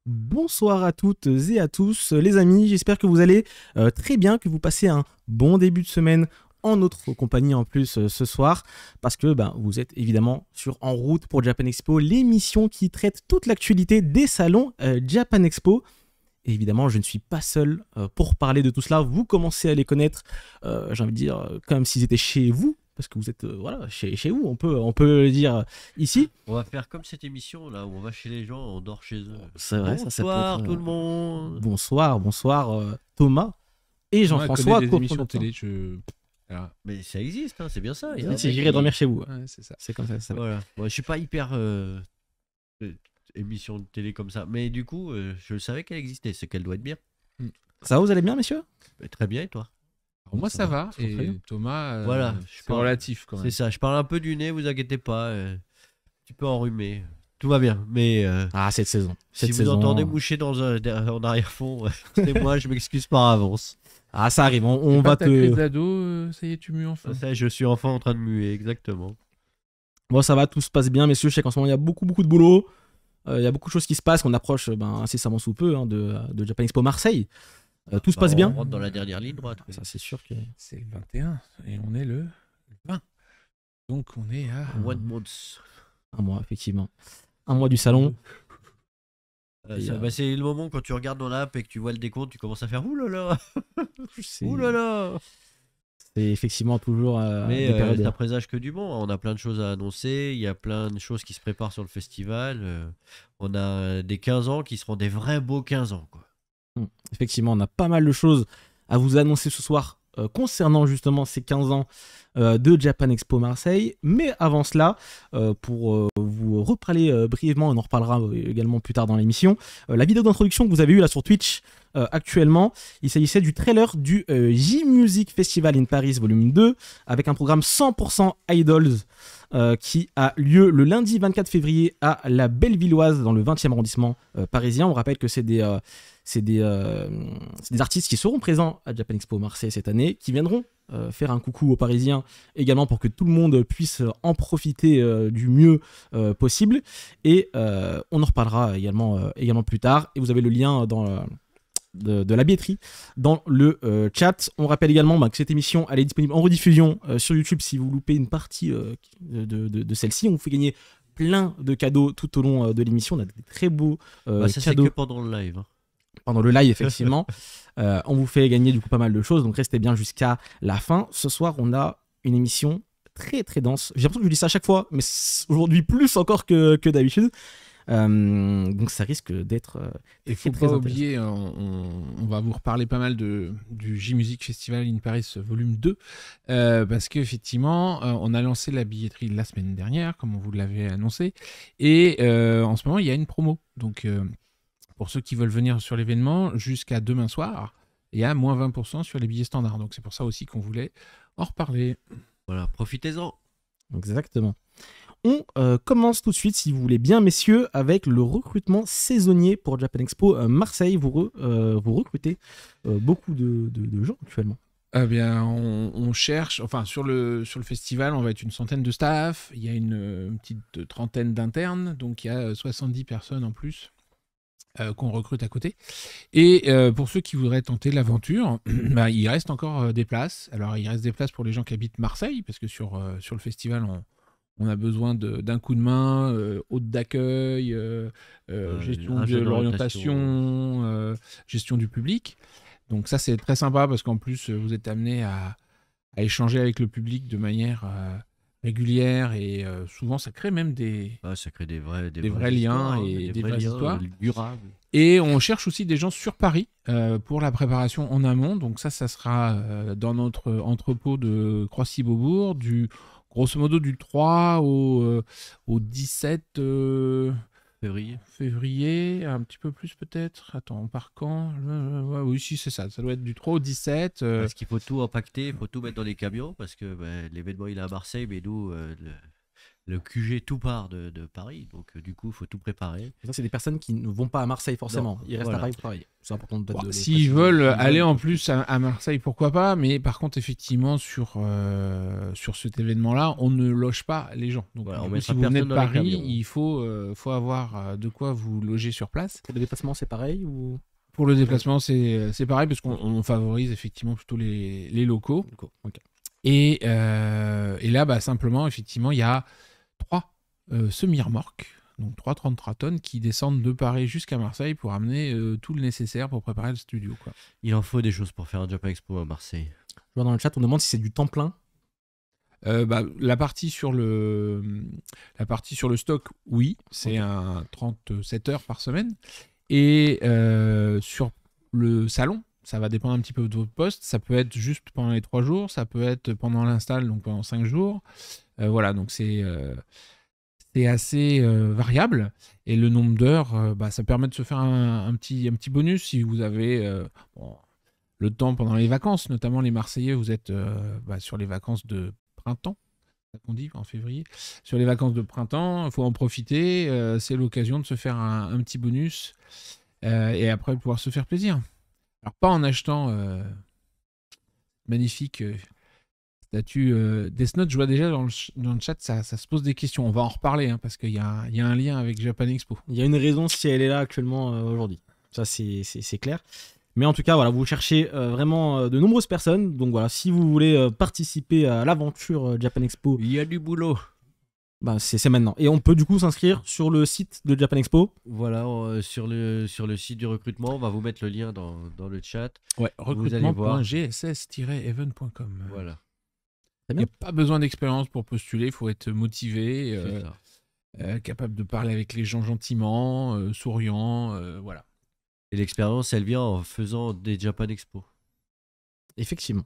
Bonsoir à toutes et à tous, les amis. J'espère que vous allez très bien, que vous passez un bon début de semaine en notre compagnie en plus ce soir, parce que vous êtes évidemment En route pour Japan Expo, l'émission qui traite toute l'actualité des salons Japan Expo. Et évidemment, je ne suis pas seul pour parler de tout cela. Vous commencez à les connaître, j'ai envie de dire, comme s'ils étaient chez vous, parce que vous êtes voilà, chez vous, on peut le dire ici. On va faire comme cette émission là où on va chez les gens, on dort chez eux. C'est vrai, ça peut Bonsoir être. tout le monde. Bonsoir, Thomas et Moi, connais Jean-François, des émissions cofondateur. télé, voilà. Mais ça existe, hein, c'est bien ça. Il y a un C'est mec j'irai qui- dormir chez vous. Ouais, c'est ça. C'est comme ça. Voilà. Moi, je suis pas hyper émission de télé comme ça, mais du coup, je savais qu'elle existait, c'est qu'elle doit être bien. Ça va, vous allez bien, messieurs? Très bien, et toi? Alors, moi, ça va. très bien. Et Thomas, Voilà, je c'est parle- relatif quand C'est même. ça. Je parle un peu du nez, vous inquiétez pas. Tu peux enrhumer. Tout va bien, mais Ah, cette saison. si Cette vous saison. entendez moucher en arrière-fond, c'est moi, je m'excuse par avance. Ah, ça arrive, on C'est va pas ta crise te. d'ado, ça y est, tu mues enfin. Ça, je suis enfin en train de muer, exactement. Bon, ça va, tout se passe bien, messieurs. Je sais qu'en ce moment, il y a beaucoup de boulot. Il y a beaucoup de choses qui se passent. On approche incessamment sous peu de Japan Expo Marseille. Tout se passe On bien. rentre dans la dernière ligne droite. Ça, c'est sûr que. C'est le 21 et on est le 20. Donc on est à... One month. Un mois, effectivement. Un mois du salon. C'est le moment quand tu regardes dans l'app et que tu vois le décompte, tu commences à faire ouh là là, C'est ouh là là. c'est effectivement toujours Mais des périodes. ça présage que du bon. On a plein de choses à annoncer. Il y a plein de choses qui se préparent sur le festival. On a des 15 ans qui seront des vrais beaux 15 ans, quoi. Effectivement, on a pas mal de choses à vous annoncer ce soir concernant justement ces 15 ans de Japan Expo Marseille. Mais avant cela, pour vous reparler brièvement, on en reparlera également plus tard dans l'émission, la vidéo d'introduction que vous avez eue là sur Twitch actuellement, il s'agissait du trailer du J-Music Festival in Paris Volume 2 avec un programme 100% Idols qui a lieu le lundi 24 février à la Bellevilloise dans le 20e arrondissement parisien. On rappelle que c'est des artistes qui seront présents à Japan Expo Marseille cette année, qui viendront faire un coucou aux Parisiens également pour que tout le monde puisse en profiter du mieux possible. Et on en reparlera également plus tard. Et vous avez le lien de la billetterie dans le chat. On rappelle également que cette émission elle est disponible en rediffusion sur YouTube si vous loupez une partie de celle-ci. On vous fait gagner plein de cadeaux tout au long de l'émission. On a des très beaux Ça, c'est cadeaux que pendant le live, hein. pendant le live, effectivement. On vous fait gagner du coup pas mal de choses, donc restez bien jusqu'à la fin. Ce soir, on a une émission très très dense. J'ai l'impression que je dis ça à chaque fois, mais aujourd'hui plus encore que d'habitude. Donc ça risque d'être Il ne très, faut très pas intéressant. oublier, on va vous reparler pas mal du J-Music Festival in Paris Volume 2, parce qu'effectivement, on a lancé la billetterie la semaine dernière, comme on vous l'avait annoncé, et en ce moment, il y a une promo. Donc, pour ceux qui veulent venir sur l'événement, jusqu'à demain soir, il y a moins 20% sur les billets standards. Donc, c'est pour ça aussi qu'on voulait en reparler. Voilà, profitez-en. Exactement. On commence tout de suite, si vous voulez bien, messieurs, avec le recrutement saisonnier pour Japan Expo Marseille. Vous recrutez beaucoup de gens actuellement. Eh bien, on cherche, enfin sur le festival, on va être une centaine de staff, il y a une petite trentaine d'internes, donc il y a 70 personnes en plus qu'on recrute à côté. Et pour ceux qui voudraient tenter l'aventure, il reste encore des places. Alors il reste des places pour les gens qui habitent Marseille, parce que sur le festival, on a besoin d'un coup de main, hôte d'accueil, gestion un de jeu l'orientation, gestion du public. Donc ça, c'est très sympa parce qu'en plus, vous êtes amené à échanger avec le public de manière régulière et souvent, ça crée même Ça crée des vrais liens histoires, hein, et des vraies liens, histoires. durables. Et on cherche aussi des gens sur Paris pour la préparation en amont. Donc ça sera dans notre entrepôt de Croissy-Beaubourg, grosso modo du 3 au 17 février, un petit peu plus peut-être. Attends, on part quand? Ouais, oui, si, c'est ça. Ça doit être du 3 au 17. Parce qu'il faut tout empaqueter, il faut tout mettre dans les camions, parce que l'événement il est à Marseille, mais nous, le QG tout part de Paris, donc du coup, il faut tout préparer. Et ça, c'est des personnes qui ne vont pas à Marseille forcément. Ils restent voilà. à Paris pour travailler. C'est important de le S'ils préciser. veulent aller en veulent. plus à Marseille, pourquoi pas, mais par contre, effectivement, sur cet événement-là, on ne loge pas les gens. Donc, Voilà, du on coup, mettra si vous venez de personne dans les Paris, camions. il faut avoir de quoi vous loger sur place. Pour les déplacements, c'est pareil ou... Pour le déplacement, c'est pareil, parce qu'on favorise effectivement plutôt les locaux. Ok. Et là, bah, simplement, effectivement, il y a 3 semi-remorques, donc 3 tonnes qui descendent de Paris jusqu'à Marseille pour amener tout le nécessaire pour préparer le studio, quoi. Il en faut des choses pour faire un Japan Expo à Marseille. Je vois dans le chat, on demande si c'est du temps plein. La partie sur le stock, oui, c'est un 37 heures par semaine. Et sur le salon, ça va dépendre un petit peu de votre poste. Ça peut être juste pendant les 3 jours, ça peut être pendant l'install, donc pendant 5 jours. Voilà, donc c'est assez variable. Et le nombre d'heures, ça permet de se faire un petit bonus si vous avez le temps pendant les vacances. Notamment les Marseillais, vous êtes sur les vacances de printemps, c'est ça qu'on dit, en février. Sur les vacances de printemps, il faut en profiter. C'est l'occasion de se faire un petit bonus et après pouvoir se faire plaisir. Alors, pas en achetant magnifique statue Death Note. Je vois déjà dans le chat, ça se pose des questions. On va en reparler parce qu'il y a un lien avec Japan Expo. Il y a une raison si elle est là actuellement aujourd'hui. Ça, c'est clair. Mais en tout cas, voilà, vous cherchez vraiment de nombreuses personnes. Donc voilà, si vous voulez participer à l'aventure Japan Expo, Il y a du boulot. bah, c'est maintenant. Et on peut du coup s'inscrire sur le site de Japan Expo. Voilà, sur le site du recrutement, on va vous mettre le lien dans le chat. Ouais, Vous allez voir. recrutement.gss-even.com. Voilà. Très Il n'y bien. a pas besoin d'expérience pour postuler, il faut être motivé, C'est ça. capable de parler avec les gens gentiment, souriant, voilà. Et l'expérience, elle vient en faisant des Japan Expo. Effectivement.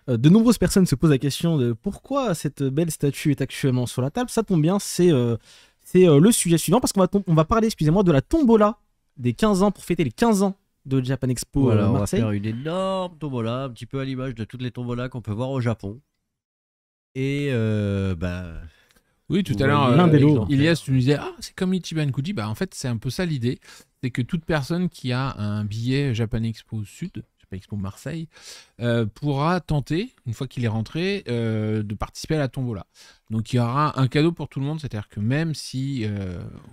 De nombreuses personnes se posent la question de pourquoi cette belle statue est actuellement sur la table. Ça tombe bien, c'est le sujet suivant parce qu'on va parler, excusez-moi, de la tombola des 15 ans pour fêter les 15 ans de Japan Expo Voilà, on va Marseille. faire une énorme tombola, un petit peu à l'image de toutes les tombolas qu'on peut voir au Japon. Et Oui, tout Vous à l'heure, voyez l'un des lots. Ilias, tu nous disais, c'est comme Ichiban Kuji. Bah, en fait, c'est un peu ça l'idée. C'est que toute personne qui a un billet Japan Expo Sud, Japan Expo Marseille, pourra tenter, une fois qu'il est rentré, de participer à la tombola. Donc, il y aura un cadeau pour tout le monde. C'est-à-dire que même si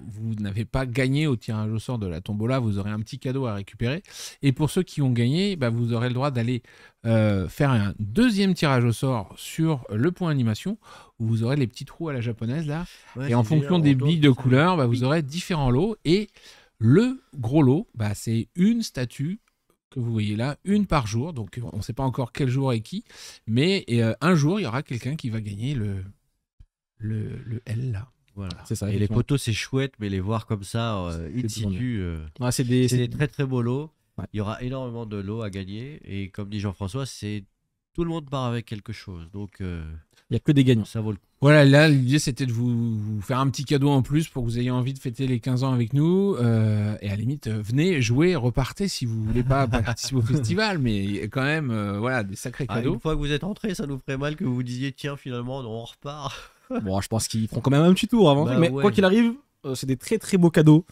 vous n'avez pas gagné au tirage au sort de la tombola, vous aurez un petit cadeau à récupérer. Et pour ceux qui ont gagné, bah, vous aurez le droit d'aller faire un deuxième tirage au sort sur le point animation, où vous aurez les petits trous à la japonaise là. ouais, Et en c'est fonction bien, des on tourne billes de tout ça. couleur, bah, vous aurez différents lots. Et le gros lot, bah, c'est une statue que vous voyez là, une par jour. Donc on ne sait pas encore quel jour et qui. Mais un jour, il y aura quelqu'un qui va gagner le L là. Voilà. C'est ça, Et les effectivement. poteaux, c'est chouette, mais les voir comme ça, in C'est toujours situ, Ouais, c'est c'est des très très beaux lots. Ouais. Il y aura énormément de lots à gagner. Et comme dit Jean-François, tout le monde part avec quelque chose. Donc il n'y a que des gagnants. ça vaut le coup. Voilà, là, l'idée, c'était de vous faire un petit cadeau en plus pour que vous ayez envie de fêter les 15 ans avec nous. Et à la limite, venez jouer, repartez si vous voulez pas participer au festival. Mais il y a quand même voilà, des sacrés cadeaux. Une fois que vous êtes rentré, ça nous ferait mal que vous vous disiez tiens, finalement, on repart. Bon, je pense qu'ils feront quand même un petit tour avant. Bah mais ouais. quoi qu'il arrive, c'est des très très beaux cadeaux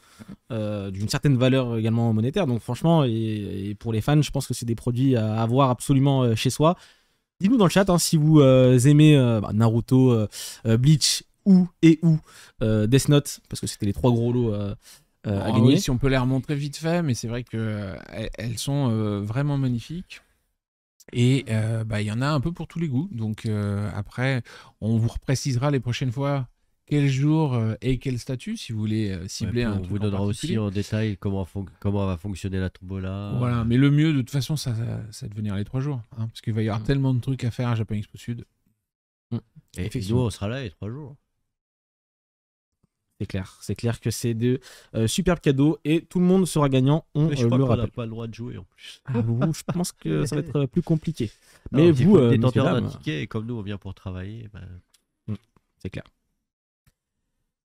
d'une certaine valeur également monétaire. Donc franchement, et pour les fans, je pense que c'est des produits à avoir absolument chez soi. Dites-nous dans le chat si vous aimez Naruto, Bleach ou Death Note, parce que c'était les 3 gros lots à gagner. Oui, si on peut les remontrer vite fait, mais c'est vrai que elles sont vraiment magnifiques. Et il y en a un peu pour tous les goûts. Donc après, on vous reprécisera les prochaines fois quel jour et quel statut, si vous voulez cibler un on truc vous en donnera particulier. aussi en détail comment va fonctionner la tombola. Voilà, mais le mieux de toute façon, ça va devenir les 3 jours. Parce qu'il va y avoir tellement de trucs à faire à Japan Expo Sud. Et nous, Effectivement. on sera là les 3 jours. C'est clair que c'est de superbes cadeaux et tout le monde sera gagnant, on Mais je crois le qu'on n'a rappelle. pas le droit de jouer en plus. Je pense que ça va être plus compliqué. Mais Mais vous, vous, détenteur messieurs, d'un dames, ticket, et comme nous, on vient pour travailler. c'est clair.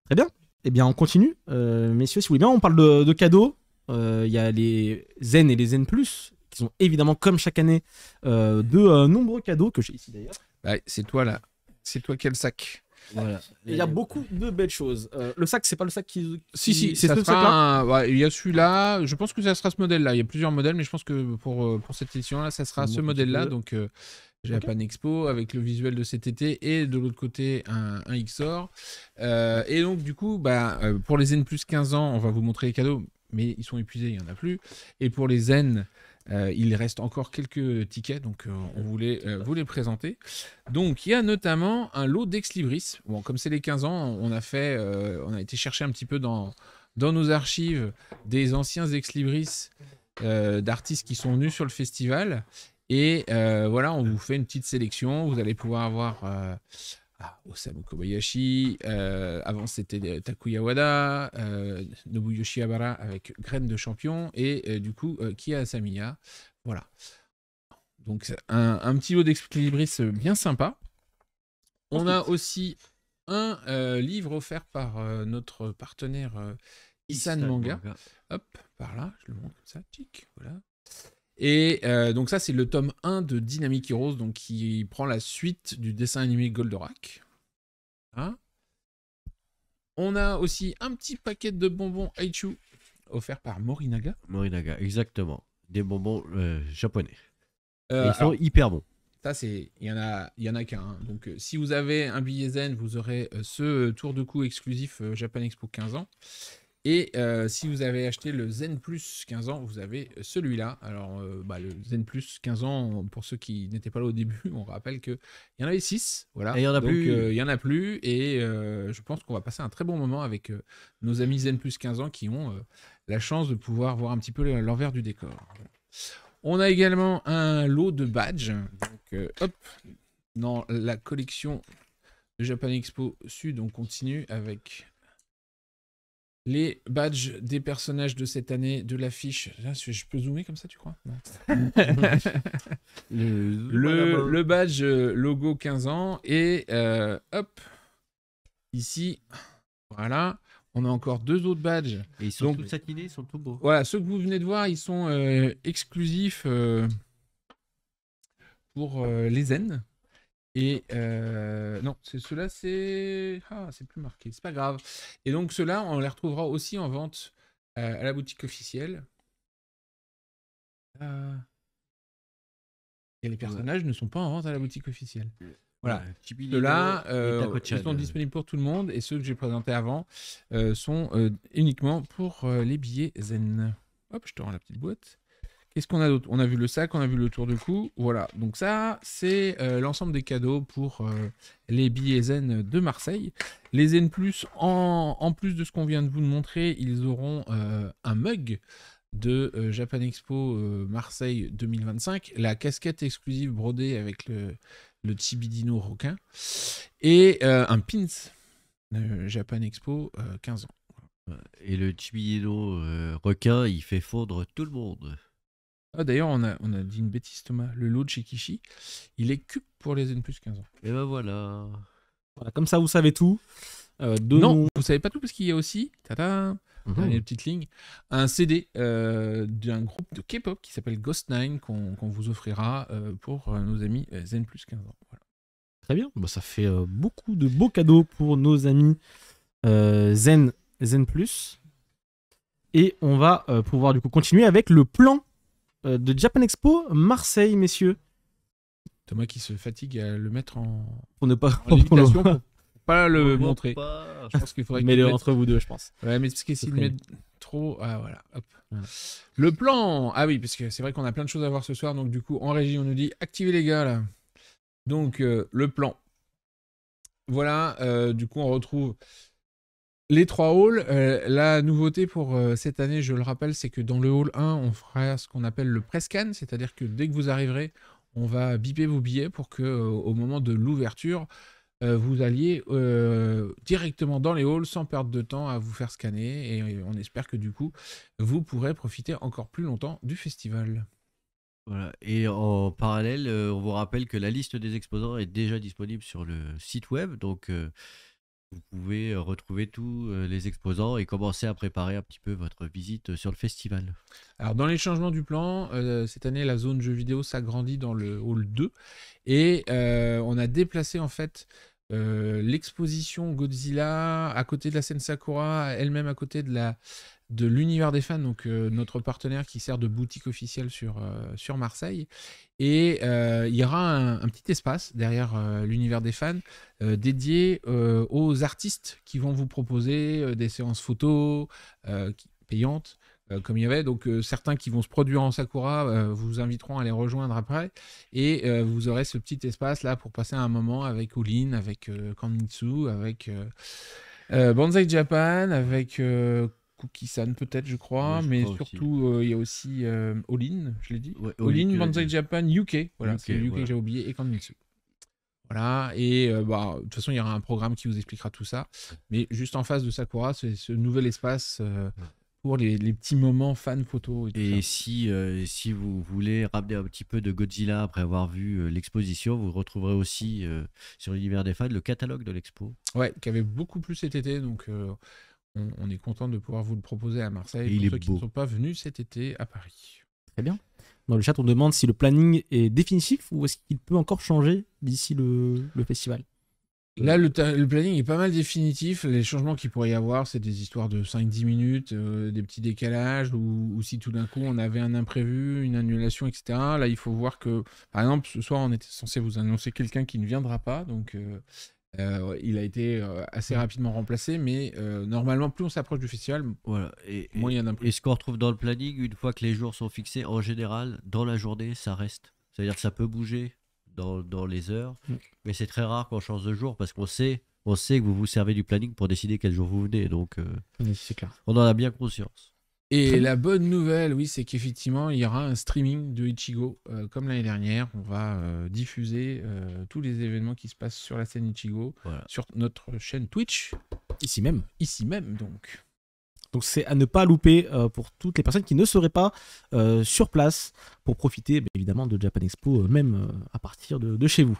Très bien. Eh bien, on continue. Messieurs, si vous voulez bien, on parle de cadeaux. Il y a les Zen et les Zen Plus, qui sont évidemment, comme chaque année, de nombreux cadeaux que j'ai ici d'ailleurs. Ouais, c'est toi là. C'est toi qui as le sac. Voilà. Il y a beaucoup de belles choses. Le sac, c'est pas le sac qui. Si, c'est ça ce sera sac-là. ouais, il y a celui-là. Je pense que ça sera ce modèle-là. Il y a plusieurs modèles, mais je pense que pour cette édition-là, ça sera Je ce montre un petit modèle-là. peu. Donc, Japan Expo avec le visuel de cet été et de l'autre côté un XOR. Et donc, du coup, pour les Zen plus 15 ans, on va vous montrer les cadeaux, mais ils sont épuisés, il n'y en a plus. Et pour les Zen, il reste encore quelques tickets, donc on voulait vous les présenter. Donc, il y a notamment un lot d'Ex Libris. Bon, comme c'est les 15 ans, on a été chercher un petit peu dans nos archives des anciens Ex Libris d'artistes qui sont venus sur le festival. Et voilà, on vous fait une petite sélection. Vous allez pouvoir avoir Osamu Kobayashi. Avant, c'était Takuya Wada, Nobuyoshi Habara avec Graines de Champion. Et du coup, Kia Asamiya. Voilà. Donc, un petit lot d'Exlibris bien sympa. On a aussi un livre offert par notre partenaire Isan Manga. Hop, par là, je le montre comme ça. Tic, voilà. Et donc ça, c'est le tome 1 de Dynamic Heroes, donc qui prend la suite du dessin animé Goldorak. Hein, on a aussi un petit paquet de bonbons Aichu offert par Morinaga. Morinaga, exactement. Des bonbons japonais. Et ils sont Alors, hyper bons. ça, il y en a qu'un. Hein. Donc, si vous avez un billet Zen, vous aurez ce tour de cou exclusif Japan Expo 15 ans. Et si vous avez acheté le Zen Plus 15 ans, vous avez celui-là. Alors, le Zen Plus 15 ans, pour ceux qui n'étaient pas là au début, on rappelle qu'il y en avait 6. Voilà. Et il y en a plus. Il y en a plus. Et je pense qu'on va passer un très bon moment avec nos amis Zen Plus 15 ans qui ont la chance de pouvoir voir un petit peu l'envers du décor. On a également un lot de badges. Donc, hop, dans la collection de Japan Expo Sud, on continue avec les badges des personnages de cette année de l'affiche. Je peux zoomer comme ça, tu crois? Le badge logo 15 ans. Et hop, ici, voilà. On a encore 2 autres badges. Et ils sont tous satinés, ils sont tout beaux. Voilà, ceux que vous venez de voir, ils sont exclusifs pour les Zen. Et non, ceux-là, c'est plus marqué, c'est pas grave. Et donc ceux-là, on les retrouvera aussi en vente à la boutique officielle. Et les personnages ne sont pas en vente à la boutique officielle. Voilà, ceux-là, ils sont disponibles pour tout le monde, et ceux que j'ai présentés avant sont uniquement pour les billets Zen. Hop, je te rends la petite boîte. Qu'est-ce qu'on a d'autre? On a vu le sac, on a vu le tour de cou. Voilà, donc ça, c'est l'ensemble des cadeaux pour les billets Zen de Marseille. Les Zen Plus, en plus de ce qu'on vient de vous montrer, ils auront un mug de Japan Expo Marseille 2025, la casquette exclusive brodée avec le Chibidino requin, et un pins Japan Expo 15 ans. Et le Chibidino requin, il fait fondre tout le monde. Ah, d'ailleurs, on a dit une bêtise, Thomas. Le lot de chez Kishi, il est que pour les Zen plus 15 ans. Et ben voilà. Voilà, comme ça, vous savez tout. Non, vous savez pas tout parce qu'il y a aussi, une petite ligne, un CD d'un groupe de K-pop qui s'appelle Ghost9 qu'on vous offrira pour nos amis Zen plus 15 ans. Voilà. Très bien. Bah, ça fait beaucoup de beaux cadeaux pour nos amis Zen Plus. Et on va pouvoir du coup continuer avec le plan de Japan Expo Marseille, messieurs. Thomas qui se fatigue à le mettre en lévitation pour pas le montrer. Je pense qu'il faudrait mais entre vous deux, je pense. Ouais, mais parce que s'il met trop... Ah, voilà. Hop. Voilà. Le plan. Ah oui, parce que c'est vrai qu'on a plein de choses à voir ce soir. Donc du coup, en régie, on nous dit activez les gars là. Donc le plan. Voilà. Du coup, on retrouve les 3 halls. La nouveauté pour cette année, je le rappelle, c'est que dans le hall 1, on fera ce qu'on appelle le press-scan, c'est-à-dire que dès que vous arriverez, on va biper vos billets pour que au moment de l'ouverture, vous alliez directement dans les halls sans perdre de temps à vous faire scanner. Et on espère que du coup, vous pourrez profiter encore plus longtemps du festival. Voilà. Et en parallèle, on vous rappelle que la liste des exposants est déjà disponible sur le site web. Donc, vous pouvez retrouver tous les exposants et commencer à préparer un petit peu votre visite sur le festival. Alors, dans les changements du plan, cette année, la zone jeux vidéo s'agrandit dans le hall 2. Et on a déplacé en fait l'exposition Godzilla à côté de la scène Sakura, elle-même à côté de l'univers des fans, donc notre partenaire qui sert de boutique officielle sur Marseille. Et il y aura un petit espace derrière l'univers des fans dédié aux artistes qui vont vous proposer des séances photos payantes. Comme il y avait, donc certains qui vont se produire en Sakura vous inviteront à les rejoindre après, et vous aurez ce petit espace là pour passer un moment avec Olin, avec Kanmitsu, avec Banzai Japan, avec Cookie-san peut-être, je crois, Ouais, je mais crois aussi. surtout il y a aussi Olin, je l'ai dit, Ouais, Olin, tu l'as Banzai dit. Japan, UK, voilà, UK, c'est le UK voilà. que j'ai oublié, et Kanmitsu. Voilà, et de toute façon il y aura un programme qui vous expliquera tout ça, mais juste en face de Sakura, c'est ce nouvel espace pour les petits moments fan photo et tout Et ça. si vous voulez ramener un petit peu de Godzilla après avoir vu l'exposition, vous retrouverez aussi sur l'univers des fans le catalogue de l'expo. Ouais, qui avait beaucoup plu cet été, donc on est content de pouvoir vous le proposer à Marseille Et il pour est ceux qui ne beau. sont pas venus cet été à Paris. Très bien. Dans le chat, on demande si le planning est définitif ou est-ce qu'il peut encore changer d'ici le festival. Là, le planning est pas mal définitif. Les changements qu'il pourrait y avoir, c'est des histoires de 5-10 minutes, des petits décalages, ou si tout d'un coup on avait un imprévu, une annulation, etc. Là, il faut voir que, par exemple, ce soir, on était censé vous annoncer quelqu'un qui ne viendra pas, donc il a été assez rapidement remplacé, mais normalement, plus on s'approche du festival, Voilà. moins il y a d'imprévus. Et ce qu'on retrouve dans le planning, une fois que les jours sont fixés, en général, dans la journée, ça reste. C'est-à-dire que ça peut bouger dans les heures, mais c'est très rare qu'on change de jour parce qu'on sait que vous vous servez du planning pour décider quel jour vous venez. Donc, Oui, c'est clair. on en a bien conscience. Et Très bien. la bonne nouvelle, oui, c'est qu'effectivement, il y aura un streaming de Ichigo, comme l'année dernière. On va diffuser tous les événements qui se passent sur la scène Ichigo, Voilà. sur notre chaîne Twitch, Ici même. ici même donc. Donc c'est à ne pas louper pour toutes les personnes qui ne seraient pas sur place pour profiter évidemment de Japan Expo, même à partir de chez vous.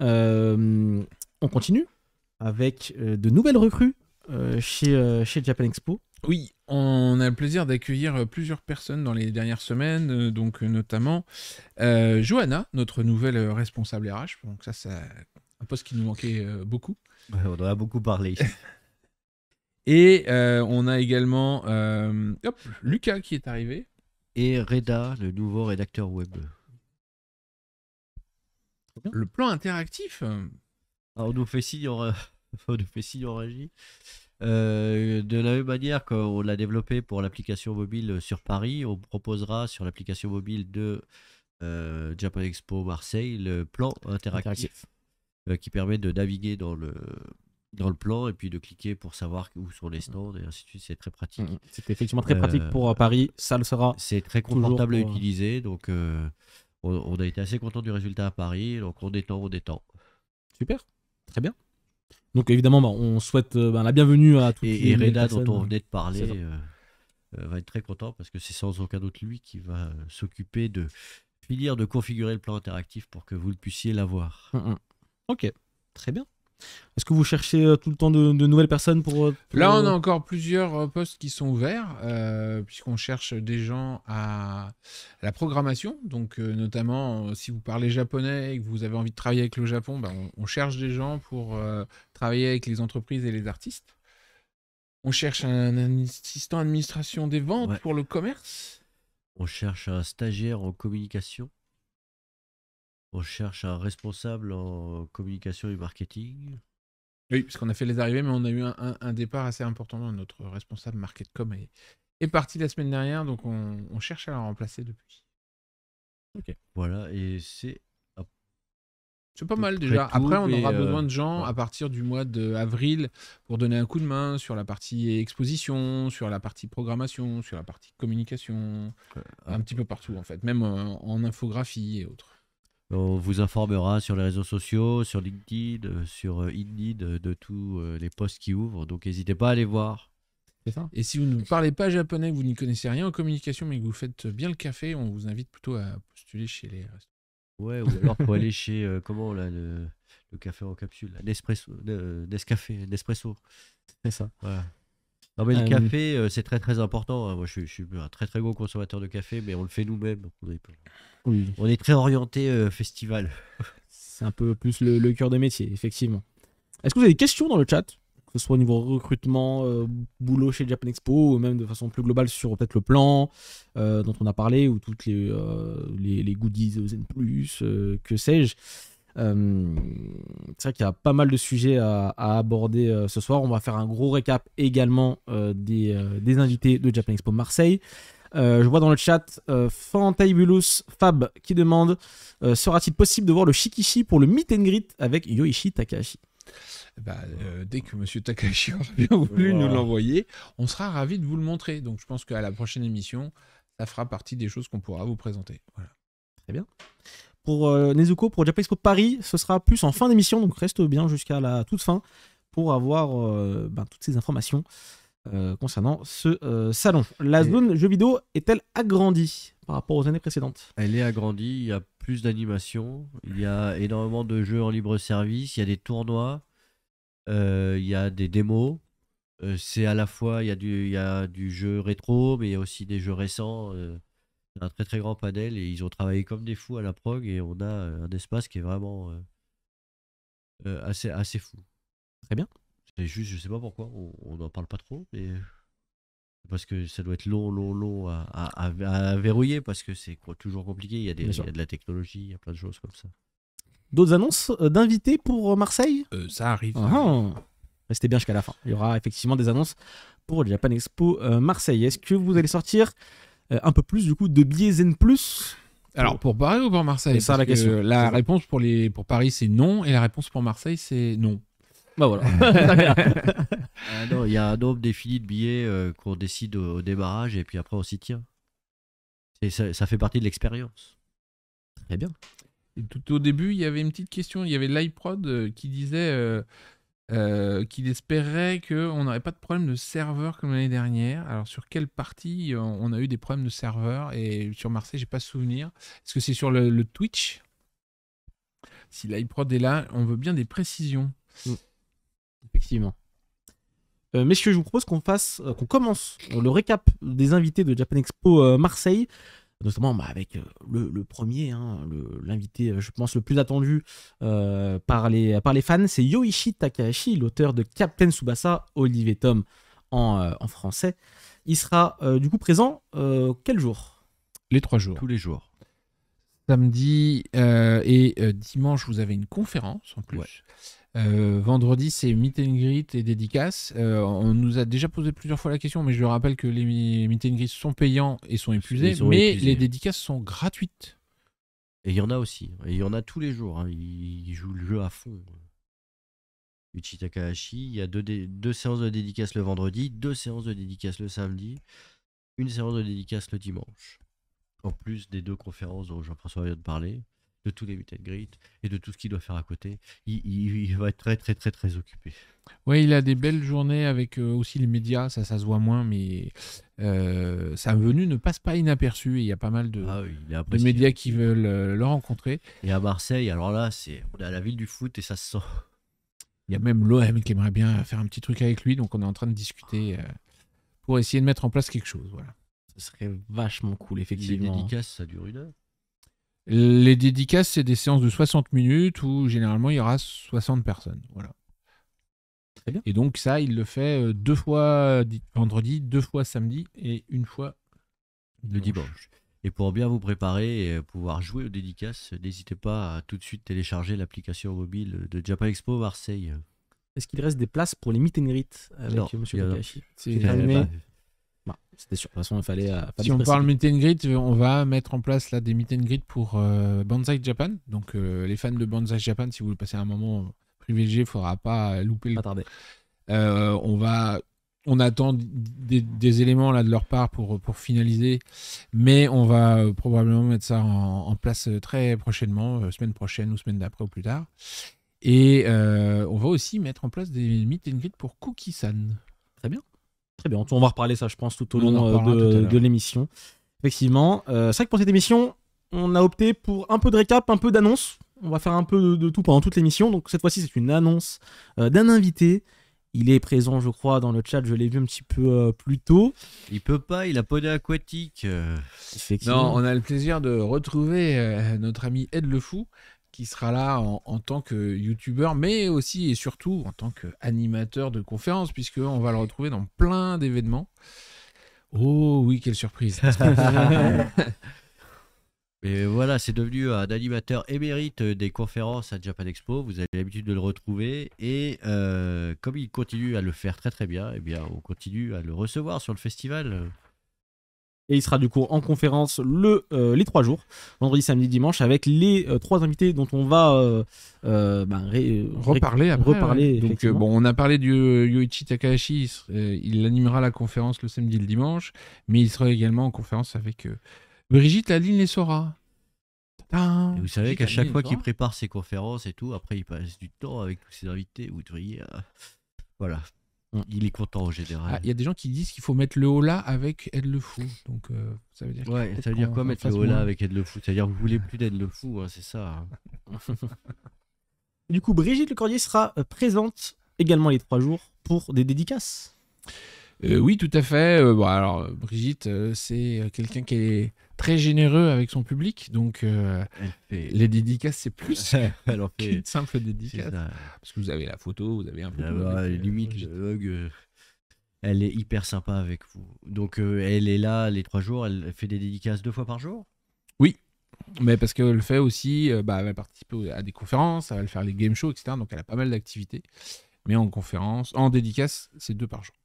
On continue avec de nouvelles recrues chez Japan Expo. Oui, on a le plaisir d'accueillir plusieurs personnes dans les dernières semaines, donc notamment Johanna, notre nouvelle responsable RH. Donc ça, c'est un poste qui nous manquait beaucoup. Ouais, on en a beaucoup parlé. Et on a également Lucas qui est arrivé. Et Reda, le nouveau rédacteur web. Le plan interactif. Alors, on nous fait signe en régie. De la même manière qu'on l'a développé pour l'application mobile sur Paris, on proposera sur l'application mobile de Japan Expo Marseille le plan interactif qui permet de naviguer dans le plan et puis de cliquer pour savoir où sont les stands et ainsi de suite. C'est très pratique. C'était effectivement très pratique pour Paris, ça le sera. C'est très confortable à pour, utiliser, donc on a été assez content du résultat à Paris, donc on détend. Super, très bien. Donc évidemment, on souhaite la bienvenue à toutes Et les Reda, personnes. dont on venait de parler, c'est va être très content parce que c'est sans aucun doute lui qui va s'occuper de finir de configurer le plan interactif pour que vous le puissiez l'avoir. Ok, très bien. Est-ce que vous cherchez tout le temps de nouvelles personnes pour Là, on a encore plusieurs postes qui sont ouverts, puisqu'on cherche des gens à la programmation. Donc, notamment, si vous parlez japonais et que vous avez envie de travailler avec le Japon, on cherche des gens pour travailler avec les entreprises et les artistes. On cherche un assistant administration des ventes pour le commerce. On cherche un stagiaire en communication. On cherche un responsable en communication et marketing. Oui, parce qu'on a fait les arrivées, mais on a eu un départ assez important. Notre responsable marketcom est parti la semaine dernière, donc on cherche à la remplacer depuis. Ok. Voilà, et c'est pas mal déjà. tout, après, on aura besoin de gens ouais. à partir du mois d'avril pour donner un coup de main sur la partie exposition, sur la partie programmation, sur la partie communication, un petit peu partout en fait, même en infographie et autres. On vous informera sur les réseaux sociaux, sur LinkedIn, sur Indeed, de tous les postes qui ouvrent. Donc n'hésitez pas à aller voir. C'est ça. Et si vous ne parlez pas japonais, que vous n'y connaissez rien en communication, mais que vous faites bien le café, on vous invite plutôt à postuler chez les restaurants. Ouais, ou alors pour aller chez comment là, le café en capsule, Nespresso. C'est ça. Voilà. Non mais le café, c'est très très important. Moi je suis un très très gros consommateur de café, mais on le fait nous-mêmes. Oui. On est très orienté festival. C'est un peu plus le cœur de métier, effectivement. Est-ce que vous avez des questions dans le chat, que ce soit au niveau recrutement, boulot chez Japan Expo, ou même de façon plus globale sur peut-être le plan dont on a parlé, ou toutes les goodies Zen+, que sais-je. C'est vrai qu'il y a pas mal de sujets à aborder ce soir. On va faire un gros récap également des invités de Japan Expo Marseille. Je vois dans le chat Fantabulous Fab qui demande sera-t-il possible de voir le Shikishi pour le meet and greet avec Yoichi Takahashi? Dès que Monsieur Takahashi aura bien voulu nous l'envoyer, on sera ravis de vous le montrer. Donc je pense qu'à la prochaine émission, ça fera partie des choses qu'on pourra vous présenter. Voilà. Très bien. Pour Nezuko, pour Japan Expo Paris, ce sera plus en fin d'émission, donc reste bien jusqu'à la toute fin pour avoir toutes ces informations concernant ce salon. La zone jeux vidéo est-elle agrandie par rapport aux années précédentes? Elle est agrandie, il y a plus d'animation, il y a énormément de jeux en libre service, il y a des tournois, il y a des démos. C'est à la fois, il y a du jeu rétro, mais il y a aussi des jeux récents. Un très très grand panel et ils ont travaillé comme des fous à la prog et on a un espace qui est vraiment assez fou. Très bien. C'est juste, je sais pas pourquoi, on n'en parle pas trop, mais parce que ça doit être long à verrouiller parce que c'est toujours compliqué. Il y a de la technologie, il y a plein de choses comme ça. D'autres annonces d'invités pour Marseille? Ça arrive. Restez bien jusqu'à la fin. Il y aura effectivement des annonces pour le Japan Expo Marseille. Est-ce que vous allez sortir un peu plus du coup de billets Zen+? Alors pour Paris ou pour Marseille? C'est ça la question. La réponse pour Paris c'est non et la réponse pour Marseille c'est non. Bah voilà. Non, il y a un nombre défini de billets qu'on décide au démarrage et puis après on s'y tient. Ça fait partie de l'expérience. Très bien. Et tout au début il y avait une petite question, il y avait l'iProd qui disait qu'il espérait qu'on n'aurait pas de problème de serveur comme l'année dernière. Alors sur quelle partie on a eu des problèmes de serveur? Et sur Marseille, j'ai pas souvenir. Est-ce que c'est sur le Twitch? Si l'iProd est là, on veut bien des précisions. Effectivement. Messieurs, je vous propose qu'on commence le récap des invités de Japan Expo Marseille. Notamment avec le premier, l'invité, je pense, le plus attendu par les fans, c'est Yoichi Takahashi, l'auteur de Captain Tsubasa, Olive et Tom en français. Il sera du coup présent quel jour? Les 3 jours. Tous les jours. Samedi et dimanche, vous avez une conférence en plus. Ouais. Vendredi, c'est meet and greet et dédicaces. On nous a déjà posé plusieurs fois la question, mais je le rappelle que les meet and greet sont payants et sont épuisés, mais les dédicaces sont gratuites. Et il y en a aussi. Et il y en a tous les jours. Il joue le jeu à fond. Yoichi Takahashi, il y a deux séances de dédicaces le vendredi, 2 séances de dédicaces le samedi, 1 séance de dédicaces le dimanche. En plus des 2 conférences dont Jean-François vient de parler. De tous les meet and greet et de tout ce qu'il doit faire à côté. Il va être très très très très occupé. Oui, il a des belles journées avec aussi les médias, ça se voit moins, mais sa venue ne passe pas inaperçue et il y a pas mal de médias qui veulent le rencontrer. Et à Marseille, alors là, on est à la ville du foot et ça se sent. Il y a même l'OM qui aimerait bien faire un petit truc avec lui, donc on est en train de discuter pour essayer de mettre en place quelque chose. Voilà. Ce serait vachement cool, effectivement. Les dédicaces, ça dure 1 heure. Les dédicaces, c'est des séances de 60 minutes où généralement il y aura 60 personnes. Voilà. Très bien. Et donc ça, il le fait 2 fois vendredi, 2 fois samedi et 1 fois le dimanche. Et pour bien vous préparer et pouvoir jouer aux dédicaces, n'hésitez pas à tout de suite télécharger l'application mobile de Japan Expo Marseille. Est-ce qu'il reste des places pour les meet and greet avec M. Takahashi? C'est terminé. C'était sûr. De toute façon, il fallait. Si on parle meet and greet, on va mettre en place là des meet and greet pour Banzai Japan. Donc les fans de Banzai Japan, si vous voulez passer un moment privilégié, il ne faudra pas louper Pas tarder. On attend des éléments là de leur part pour finaliser, mais on va probablement mettre ça en place très prochainement, semaine prochaine ou semaine d'après ou plus tard. Et on va aussi mettre en place des meet and greet pour Cookie-san. Très bien. Très bien, on va reparler ça, je pense, tout au long de l'émission. Effectivement, c'est vrai que pour cette émission, on a opté pour un peu de récap, un peu d'annonce. On va faire un peu de tout pendant toute l'émission. Donc cette fois-ci, c'est une annonce d'un invité. Il est présent, je crois, dans le chat. Je l'ai vu un petit peu plus tôt. Il peut pas, il a poney aquatique. Non, on a le plaisir de retrouver notre ami Ed le Fou. qui sera là en tant que youtubeur, mais aussi et surtout en tant qu'animateur de conférences, puisqu'on va le retrouver dans plein d'événements. Oh oui, quelle surprise. Mais voilà, c'est devenu un animateur émérite des conférences à Japan Expo. Vous avez l'habitude de le retrouver. Et comme il continue à le faire très très bien, eh bien, on continue à le recevoir sur le festival. Et il sera du coup en conférence les 3 jours, vendredi, samedi, dimanche, avec les 3 invités dont on va reparler après. reparler, Donc effectivement. bon, on a parlé du Yoichi Takahashi, il animera la conférence le samedi et le dimanche, mais il sera également en conférence avec Brigitte, Adeline et Sora. Et vous savez qu'à chaque fois qu'il prépare ses conférences et tout, après il passe du temps avec tous ses invités. Vous devriez, voilà, il est content en général. Il y a des gens qui disent qu'il faut mettre le holà avec Ed Le Fou. Donc ça veut dire. Ça veut dire quoi mettre le holà avec Ed Le Fou? Ça veut dire que vous voulez plus d'Ed Le Fou, hein, c'est ça. Du coup, Brigitte Lecordier sera présente également les 3 jours pour des dédicaces. Oui, tout à fait. Alors, Brigitte, c'est quelqu'un qui est très généreux avec son public, donc les dédicaces, c'est plus qu'une simple dédicace. Parce que vous avez la photo, vous avez un peu limite, le hug, elle est hyper sympa avec vous. Donc, elle est là les 3 jours, elle fait des dédicaces 2 fois par jour? Oui, mais parce qu'elle le fait aussi, elle va participer à des conférences, elle va faire les game shows, etc. Donc, elle a pas mal d'activités. Mais en conférence, en dédicace, c'est 2 par jour.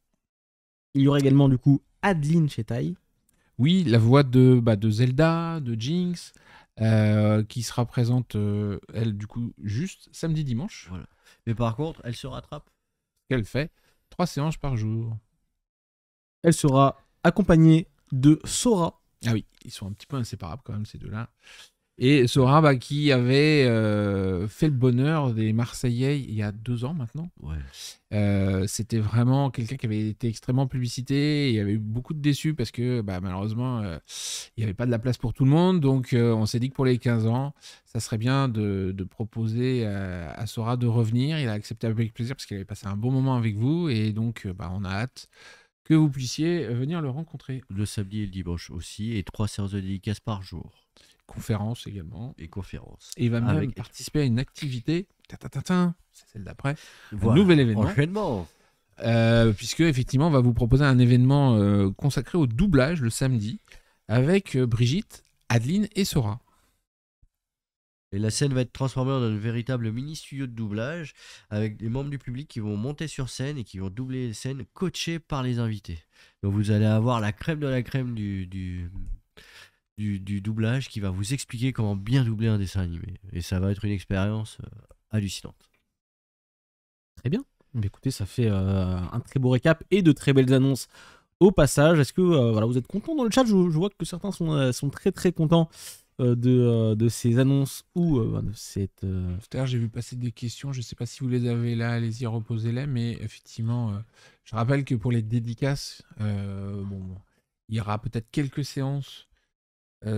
Il y aura également du coup Adeline Chetaille. Oui, la voix de Zelda, de Jinx, qui sera présente, elle, du coup, juste samedi, dimanche. Voilà. Mais par contre, elle se rattrape. Elle fait 3 séances par jour. Elle sera accompagnée de Sora. Ah oui, ils sont un petit peu inséparables quand même, ces deux-là. Et Sora, qui avait fait le bonheur des Marseillais il y a 2 ans maintenant. Ouais. C'était vraiment quelqu'un qui avait été extrêmement publicité. Il y avait eu beaucoup de déçus parce que malheureusement, il n'y avait pas de la place pour tout le monde. Donc on s'est dit que pour les 15 ans, ça serait bien de proposer à Sora de revenir. Il a accepté avec plaisir parce qu'il avait passé un bon moment avec vous. Et donc on a hâte que vous puissiez venir le rencontrer. Le samedi et le dimanche aussi. Et 3 séances de dédicaces par jour. Conférence également. Et conférence. Et il va même participer à une activité. C'est celle d'après. Voilà. Un nouvel événement. Enchaînement. Puisque, effectivement, on va vous proposer un événement consacré au doublage le samedi avec Brigitte, Adeline et Sora. Et la scène va être transformée en un véritable mini-studio de doublage avec des membres du public qui vont monter sur scène et qui vont doubler les scènes coachées par les invités. Donc vous allez avoir la crème de la crème du doublage qui va vous expliquer comment bien doubler un dessin animé. Et ça va être une expérience hallucinante. Très bien. Mais écoutez, ça fait un très beau récap et de très belles annonces au passage. Est-ce que vous êtes contents dans le chat? Je vois que certains sont très très contents de ces annonces ou de cette... Tout à l'heure, j'ai vu passer des questions. Je ne sais pas si vous les avez là, allez-y, reposez-les. Mais effectivement, je rappelle que pour les dédicaces, il y aura peut-être quelques séances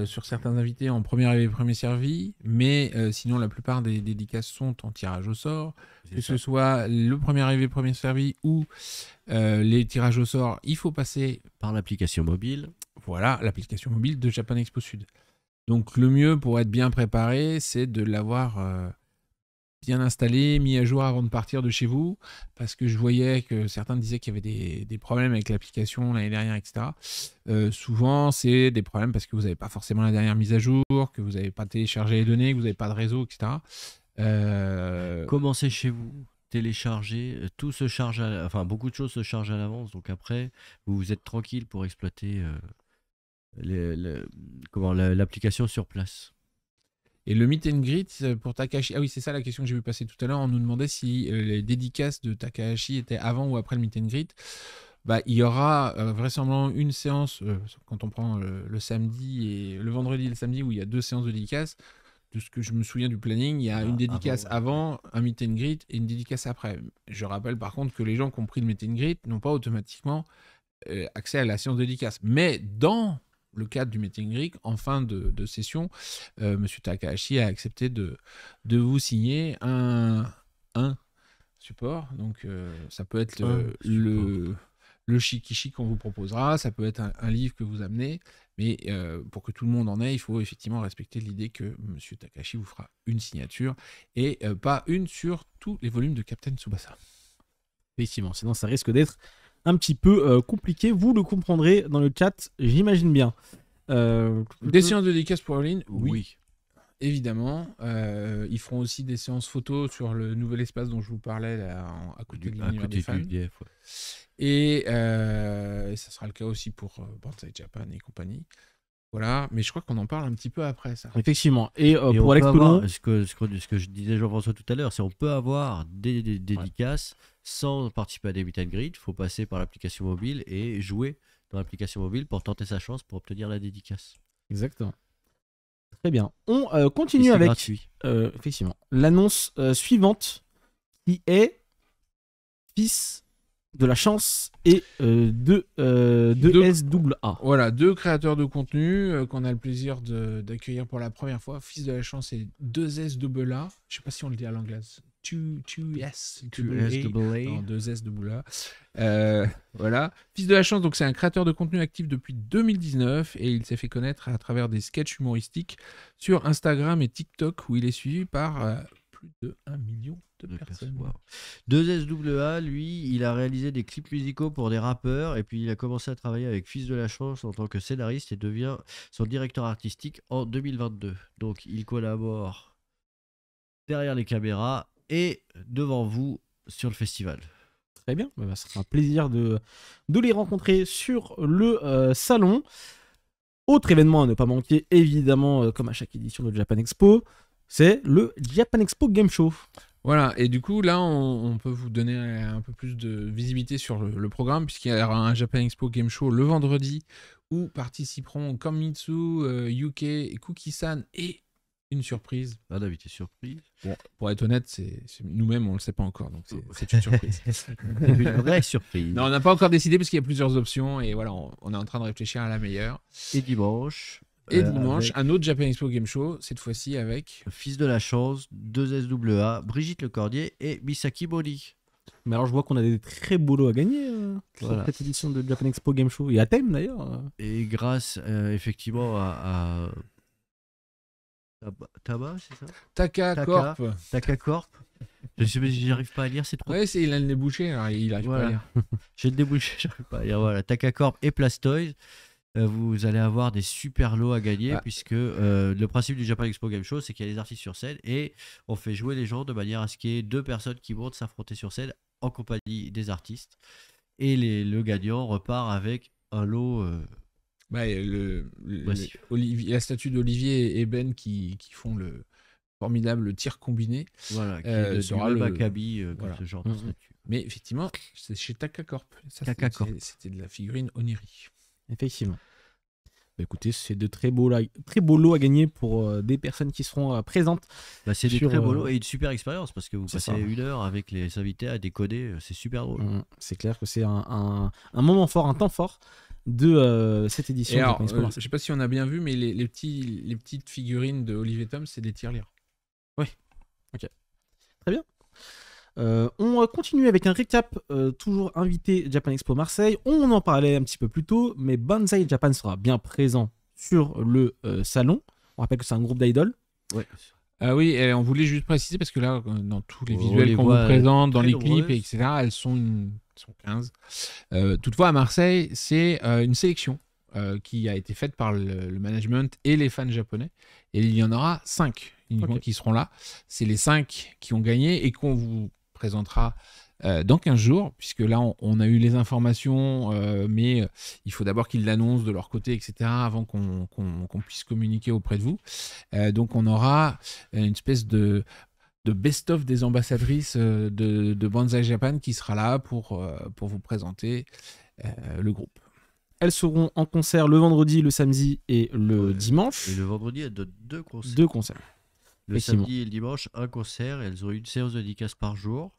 sur certains invités en premier arrivé, premier servi, mais sinon la plupart des dédicaces sont en tirage au sort, ce soit le premier arrivé, premier servi ou les tirages au sort, il faut passer par l'application mobile. Voilà, l'application mobile de Japan Expo Sud. Donc le mieux pour être bien préparé, c'est de l'avoir bien installé, mis à jour avant de partir de chez vous, parce que je voyais que certains disaient qu'il y avait des problèmes avec l'application l'année dernière, etc. Souvent, c'est des problèmes parce que vous n'avez pas forcément la dernière mise à jour, que vous n'avez pas téléchargé les données, que vous n'avez pas de réseau, etc. Commencez chez vous, téléchargez, tout se charge, beaucoup de choses se chargent à l'avance, donc après, vous êtes tranquille pour exploiter l'application sur place. Et le meet and greet pour Takahashi, ah oui, c'est ça la question que j'ai vu passer tout à l'heure, on nous demandait si les dédicaces de Takahashi étaient avant ou après le meet and greet. Il y aura vraisemblablement une séance, quand on prend le samedi et le vendredi et le samedi, où il y a 2 séances de dédicaces. De ce que je me souviens du planning, il y a une dédicace avant, un meet and greet et une dédicace après. Je rappelle par contre que les gens qui ont pris le meet and greet n'ont pas automatiquement accès à la séance de dédicace. Mais dans le cadre du meet and greet, en fin de session, M. Takahashi a accepté de vous signer un support. Donc ça peut être le shikishi qu'on vous proposera, ça peut être un livre que vous amenez, mais pour que tout le monde en ait, il faut effectivement respecter l'idée que Monsieur Takahashi vous fera une signature et pas une sur tous les volumes de Captain Tsubasa. Effectivement, sinon ça risque d'être un petit peu compliqué. Vous le comprendrez dans le chat, j'imagine bien. Des séances de dédicace pour Orline, Oui. évidemment. Ils feront aussi des séances photos sur le nouvel espace dont je vous parlais là, à côté de À l'univers côté des fans. du DF, ouais. Et ça sera le cas aussi pour Banzai Japan et compagnie. Voilà, mais je crois qu'on en parle un petit peu après ça. Effectivement. Et Et pour on Alex peut Pelon, avoir, ce que je disais Jean-François tout à l'heure, c'est on peut avoir des dédicaces sans participer à des meet and greet. Il faut passer par l'application mobile et jouer dans l'application mobile pour tenter sa chance pour obtenir la dédicace. exactement. Très bien. On Et continue c'est avec gratuit. effectivement l'annonce suivante qui est Fils de la chance et de SAA. Voilà, 2 créateurs de contenu qu'on a le plaisir d'accueillir pour la première fois. Fils de la chance et 2SAA. Je sais pas si on le dit à l'anglaise. 2S. 2SAA. Voilà. Fils de la chance, donc c'est un créateur de contenu actif depuis 2019 et il s'est fait connaître à travers des sketchs humoristiques sur Instagram et TikTok où il est suivi par plus de 1 million de personnes. Wow. 2SAA, lui, il a réalisé des clips musicaux pour des rappeurs et puis il a commencé à travailler avec Fils de la Chance en tant que scénariste et devient son directeur artistique en 2022. Donc il collabore derrière les caméras et devant vous sur le festival. Très bien, bah, ça sera un plaisir de les rencontrer sur le salon. Autre événement à ne pas manquer, évidemment, comme à chaque édition de Japan Expo, c'est le Japan Expo Game Show. Voilà, et du coup, là, on peut vous donner un peu plus de visibilité sur le programme, puisqu'il y aura un Japan Expo Game Show le vendredi, où participeront Kamitsu, UK, et Cookie-san, et une surprise. Un invité surprise. Bon, pour être honnête, nous-mêmes, on ne le sait pas encore, donc c'est une surprise. Une vraie surprise. Non, on n'a pas encore décidé, parce qu'il y a plusieurs options, et voilà, on est en train de réfléchir à la meilleure. Et dimanche. Et dimanche, avec un autre Japan Expo Game Show, cette fois-ci avec... Fils de la Chance, 2SAA, Brigitte Lecordier et Misaki Boli. Mais alors je vois qu'on a des très beaux lots à gagner Voilà. sur cette édition de Japan Expo Game Show. Et à thème d'ailleurs. Et grâce effectivement à Taba, c'est ça Taka Corp. Taka Corp. J'arrive pas à lire, c'est trop. Ouais, il a le nez bouché, alors il arrive pas à lire. J'ai le débouché, j'arrive pas à lire. Voilà, Taka Corp et Plastoys. Vous allez avoir des super lots à gagner puisque le principe du Japan Expo Game Show, c'est qu'il y a des artistes sur scène et on fait jouer les gens de manière à ce qu'il y ait 2 personnes qui montent s'affronter sur scène en compagnie des artistes. Et le gagnant repart avec un lot. La statue d'Olivier et Ben qui font le formidable tir combiné. Voilà, qui sera le Maccabi, voilà. ce genre de statue. Mais effectivement, c'est chez Taka Corp. Taka Corp. C'était de la figurine Oniri. Effectivement. Bah, écoutez, c'est de très beaux lots à gagner pour des personnes qui seront présentes. Bah, c'est des sur, très beaux lots et une super expérience parce que vous c'est passez ça. 1 heure avec les invités à décoder, c'est super drôle. C'est clair que c'est un moment fort, un temps fort de cette édition. Et alors, de Japan Expo je Marseille. sais pas si on a bien vu, mais les petites figurines de Olivier Tom, c'est des tirelires. Oui. Ok. Très bien. On continue avec un récap, toujours invité Japan Expo Marseille. On en parlait un petit peu plus tôt, mais Banzai Japan sera bien présent sur le salon. On rappelle que c'est un groupe d'idoles. Ouais. Ah oui, et on voulait juste préciser, parce que là, dans tous les On visuels les qu'on vous voit présente, dans très les clips, nombreuses. etc., elles sont 15. Toutefois, à Marseille, c'est une sélection qui a été faite par le management et les fans japonais. Et il y en aura 5 uniquement qui seront là. C'est les 5 qui ont gagné et qu'on vous présentera dans 15 jours, puisque là, on a eu les informations, mais il faut d'abord qu'ils l'annoncent de leur côté, etc., avant qu'on puisse communiquer auprès de vous. Donc, on aura une espèce de best-of des ambassadrices de Banzai Japan qui sera là pour vous présenter le groupe. Elles seront en concert le vendredi, le samedi et le dimanche. Et le vendredi, il y a 2 concerts. 2 concerts. Le samedi et le dimanche, un concert. Et elles auront une séance de dédicace par jour.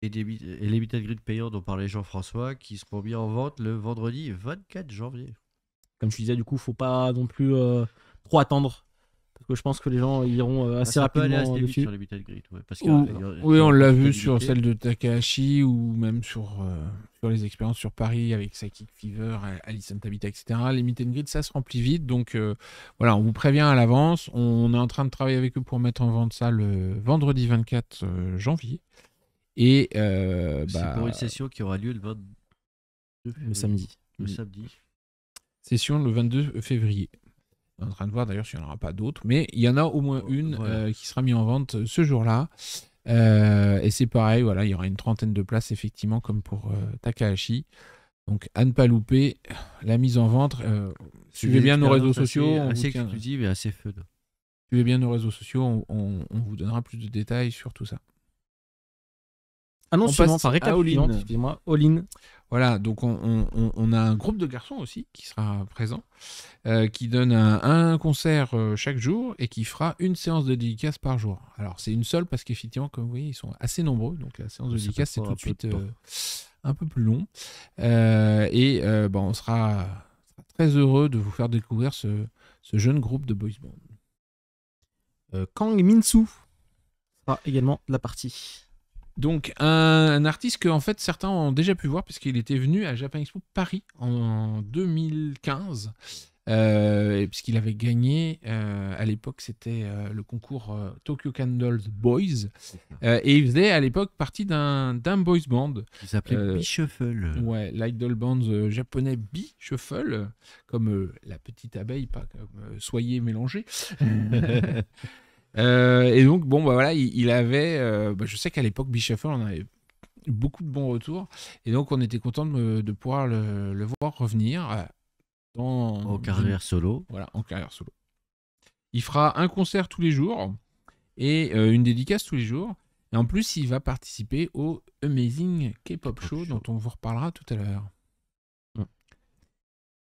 Et les meet and greet payants dont parlait Jean-François qui seront mis en vente le vendredi 24 janvier. Comme tu disais, du coup, faut pas non plus trop attendre. Parce que je pense que les gens iront assez Ça peut aller rapidement assez vite dessus. sur les meet and greet, ouais, parce que, Oui, on l'a vu sur celle de Takahashi ou même sur les expériences sur Paris avec Psychic Fever, Alison Tabita, etc. Les meet and greet, ça se remplit vite. Donc voilà, on vous prévient à l'avance. On est en train de travailler avec eux pour mettre en vente ça le vendredi 24 janvier. Et c'est pour une session qui aura lieu le 22 Le samedi. Le samedi. Session le 22 février. On est en train de voir d'ailleurs s'il n'y en aura pas d'autres, mais il y en a au moins une Voilà. qui sera mise en vente ce jour-là. Et c'est pareil, voilà, il y aura une trentaine de places effectivement comme pour Takahashi. Donc à ne pas louper la mise en vente. Suivez bien nos réseaux sociaux. Assez exclusive et assez fun. Suivez bien nos réseaux sociaux, on vous donnera plus de détails sur tout ça. Annonce On suivante, passe enfin récap à All-In. suivante, excusez-moi, All-In. Voilà, donc on a un groupe de garçons aussi qui sera présent, qui donne un concert chaque jour et qui fera une séance de dédicace par jour. Alors c'est une seule parce qu'effectivement, comme vous voyez, ils sont assez nombreux, donc la séance de Ça dédicace c'est peut tout de prendre suite un peu de un peu plus long. On sera très heureux de vous faire découvrir ce jeune groupe de boys band. Kang Min-soo sera également de la partie. Donc un artiste que en fait certains ont déjà pu voir puisqu'il était venu à Japan Expo Paris en 2015 puisqu'il avait gagné à l'époque c'était le concours Tokyo Candles Boys et il faisait à l'époque partie d'un boys band Il s'appelait B-Shuffle. ouais, l'idol band japonais B-Shuffle comme la petite abeille, pas comme soyez mélangé. Et donc, bon, bah voilà, il avait. Je sais qu'à l'époque, B-Shuffle, on avait beaucoup de bons retours. Et donc, on était content de pouvoir le voir revenir En carrière solo. Voilà, en carrière solo. Il fera un concert tous les jours et une dédicace tous les jours. Et en plus, il va participer au Amazing K-Pop Show, dont on vous reparlera tout à l'heure.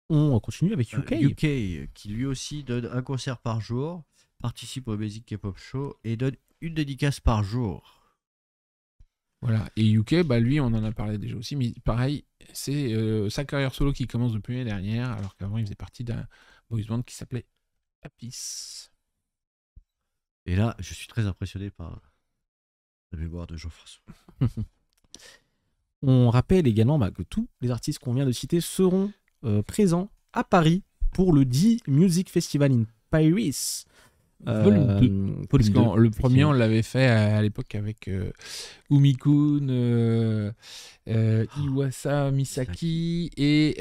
On continue avec UK. UK, qui lui aussi donne un concert par jour, participe au Basic K-Pop Show et donne une dédicace par jour. Voilà, et UK, bah lui, on en a parlé déjà aussi, mais pareil, c'est sa carrière solo qui commence depuis l'année dernière, alors qu'avant, il faisait partie d'un boys band qui s'appelait Apis. Et là, je suis très impressionné par la mémoire de Jean-François. On rappelle également que tous les artistes qu'on vient de citer seront présents à Paris pour le D-Music Festival in Paris. Volume 2. Parce que le premier, on l'avait fait à l'époque avec Umikun, Iwasa Misaki et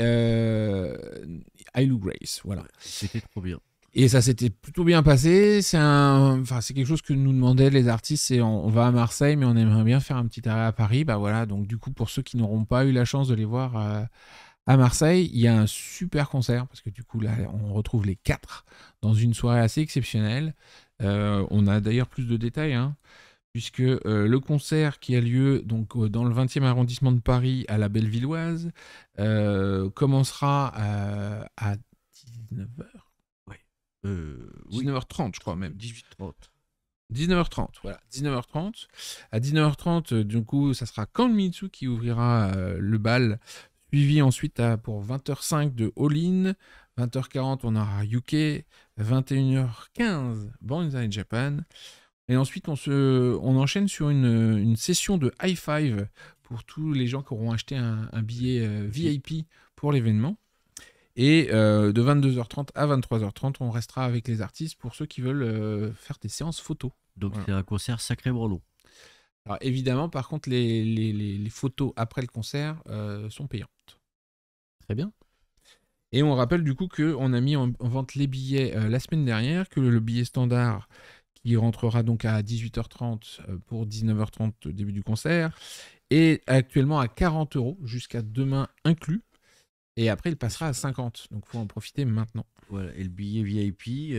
Ailu Grace. Voilà. C'était trop bien. Et ça s'était plutôt bien passé. C'est quelque chose que nous demandaient les artistes. C'est on va à Marseille, mais on aimerait bien faire un petit arrêt à Paris. Bah voilà. Donc du coup, pour ceux qui n'auront pas eu la chance de les voir à Marseille, il y a un super concert parce que du coup là, on retrouve les 4 dans une soirée assez exceptionnelle. On a d'ailleurs plus de détails, puisque le concert qui a lieu donc dans le 20e arrondissement de Paris à la Bellevilloise commencera à 19h. 19h30, je crois même. 18h30. 19h30, voilà. 19h30. À 19h30, du coup, ça sera Kanmitsu qui ouvrira le bal, suivi ensuite pour 20h05 de All-In. 20h40, on aura UK. 21h15, Banzai Japan. Et ensuite, on enchaîne sur une session de high five pour tous les gens qui auront acheté un billet VIP pour l'événement. Et de 22h30 à 23h30, on restera avec les artistes pour ceux qui veulent faire des séances photos. Donc voilà. C'est un concert sacrément long. Alors évidemment, par contre, les photos après le concert sont payantes. Très bien. Et on rappelle du coup qu'on a mis en vente les billets la semaine dernière, que le billet standard qui rentrera donc à 18h30 pour 19h30 début du concert est actuellement à 40 € jusqu'à demain inclus. Et après, il passera à 50. Donc, il faut en profiter maintenant. Voilà. Et le billet VIP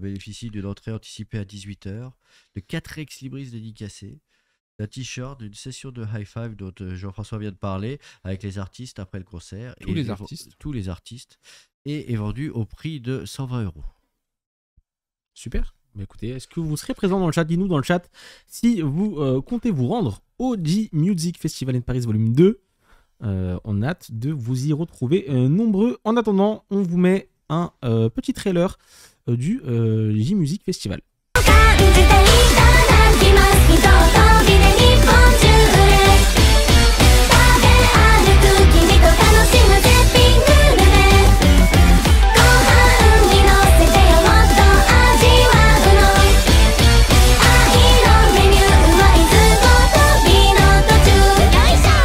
bénéficie d'une entrée anticipée à 18h, de 4 ex-libris dédicacés, d'un t-shirt, d'une session de high five dont Jean-François vient de parler, avec les artistes après le concert. Tous les artistes. Et est vendu au prix de 120 €. Super. Bah écoutez, est-ce que vous serez présent dans le chat? Dis-nous dans le chat si vous comptez vous rendre au D-Music Festival in Paris Volume 2. On a hâte de vous y retrouver nombreux. En attendant, on vous met un petit trailer du J-Music Festival. 感じていただきます一飛びで日本中へ食べ歩く君と楽しむ絶品グルメご飯にのせてよもっと味わうの愛のメニューはいつも旅の途中よいしょ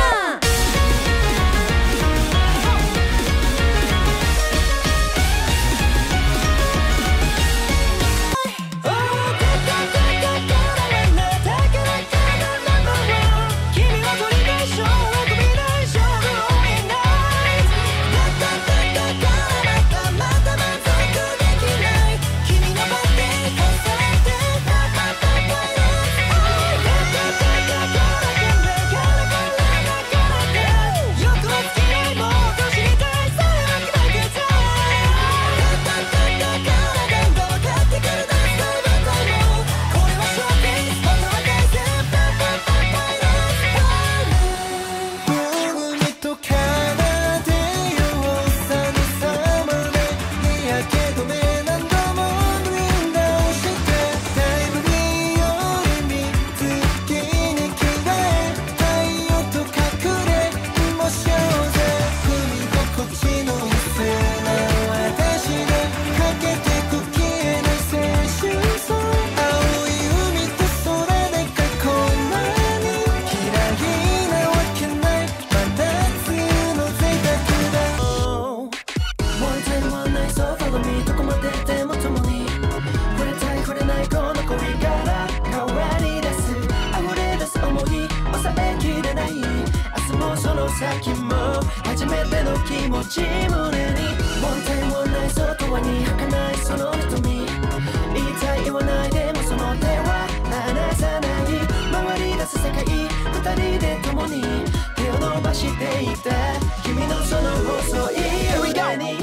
先も初めての気持ち胸に問題もない外はに儚いその瞳言いたい言わないでもその手は離さない回り出す世界二人で共に手を伸ばしていた君のその細い腕に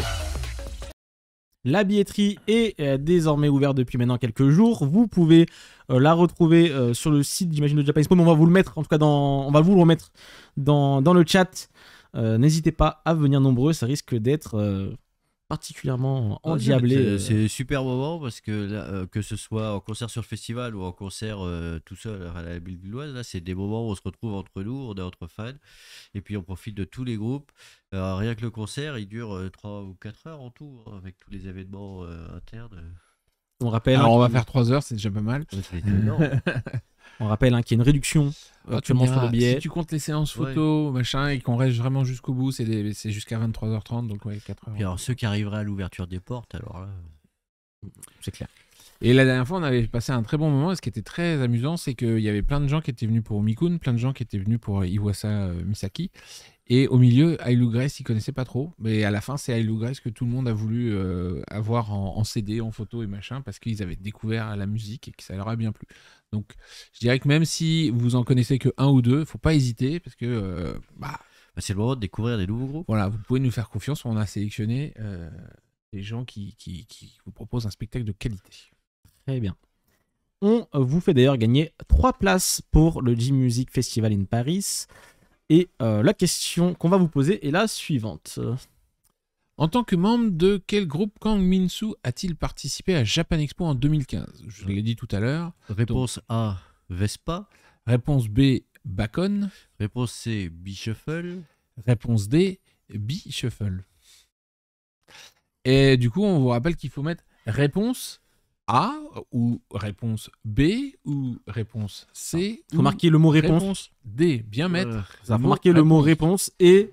La billetterie est désormais ouverte depuis maintenant quelques jours. Vous pouvez la retrouver sur le site, j'imagine, de Japan Expo. Mais on va vous le mettre, en tout cas, on va vous le remettre dans le chat. N'hésitez pas à venir nombreux, ça risque d'être particulièrement endiablé. C'est super moment parce que là, que ce soit en concert sur le festival ou en concert tout seul à la Bellevilloise, là c'est des moments où on se retrouve entre nous, on est entre fans et puis on profite de tous les groupes. Rien que le concert il dure 3 ou 4 heures en tout hein, avec tous les événements internes. On rappelle. Alors on va faire 3 heures, c'est déjà pas mal. C'est énorme. On rappelle qu'il y a une réduction actuellement sur le billet. Si tu comptes les séances photos, machin, et qu'on reste vraiment jusqu'au bout, c'est jusqu'à 23h30, donc ouais, 4 heures. Et alors ceux qui arriveraient à l'ouverture des portes, alors là, c'est clair. Et la dernière fois, on avait passé un très bon moment. Et ce qui était très amusant, c'est qu'il y avait plein de gens qui étaient venus pour Mikun, plein de gens qui étaient venus pour Iwasa Misaki. Et au milieu, Ailu Grace, ils connaissaient pas trop. Mais à la fin, c'est Ailu Grace que tout le monde a voulu avoir en CD, en photo et machin, parce qu'ils avaient découvert la musique et que ça leur a bien plu. Donc, je dirais que même si vous en connaissez que un ou deux, faut pas hésiter, parce que c'est le moment de découvrir des nouveaux groupes. Voilà, vous pouvez nous faire confiance. On a sélectionné des gens qui vous proposent un spectacle de qualité. Très bien. On vous fait d'ailleurs gagner 3 places pour le J-Music Festival in Paris. Et la question qu'on va vous poser est la suivante. En tant que membre de quel groupe Kang Min-soo a-t-il participé à Japan Expo en 2015 ? Je l'ai dit tout à l'heure. Réponse A, Vespa. Réponse B, Bacon. Réponse C, B-Shuffle. Réponse D, B-Shuffle. Et du coup, on vous rappelle qu'il faut mettre réponse A ou réponse B ou réponse C. Il faut marquer le mot réponse. Réponse D. Bien mettre. Il faut marquer le mot réponse et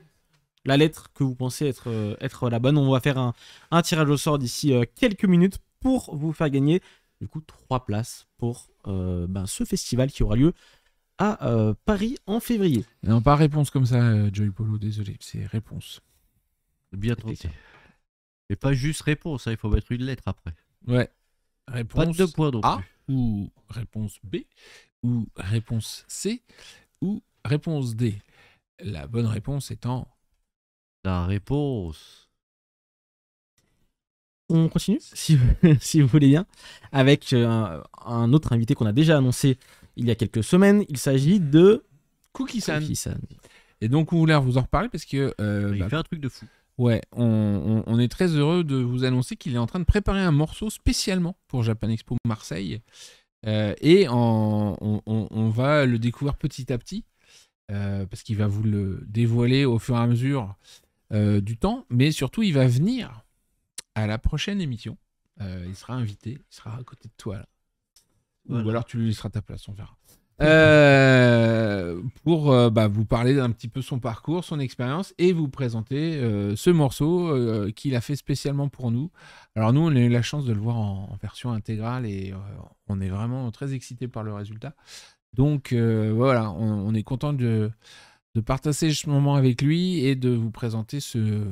la lettre que vous pensez être la bonne. On va faire un tirage au sort d'ici quelques minutes pour vous faire gagner du coup 3 places pour ce festival qui aura lieu à Paris en février. Non, pas réponse comme ça, Joey Polo, désolé, c'est réponse. Bien tenté. Et pas juste réponse, hein, il faut mettre une lettre après. Ouais. Réponse pas de 2 points non A plus. Ou réponse B ou réponse C ou réponse D. La bonne réponse étant la réponse. On continue si vous voulez bien avec un autre invité qu'on a déjà annoncé il y a quelques semaines. Il s'agit de Cookie-san. Cookie-san. Et donc on voulait vous en reparler parce que il fait un truc de fou. Ouais, on est très heureux de vous annoncer qu'il est en train de préparer un morceau spécialement pour Japan Expo Marseille. Et on va le découvrir petit à petit, parce qu'il va vous le dévoiler au fur et à mesure du temps, mais surtout il va venir à la prochaine émission. Il sera invité, il sera à côté de toi là. Voilà. Ou alors tu lui laisseras ta place, on verra. Pour vous parler d'un petit peu son parcours, son expérience et vous présenter ce morceau qu'il a fait spécialement pour nous. Alors nous, on a eu la chance de le voir en version intégrale et on est vraiment très excités par le résultat. Donc voilà, on est content de partager ce moment avec lui et de vous présenter ce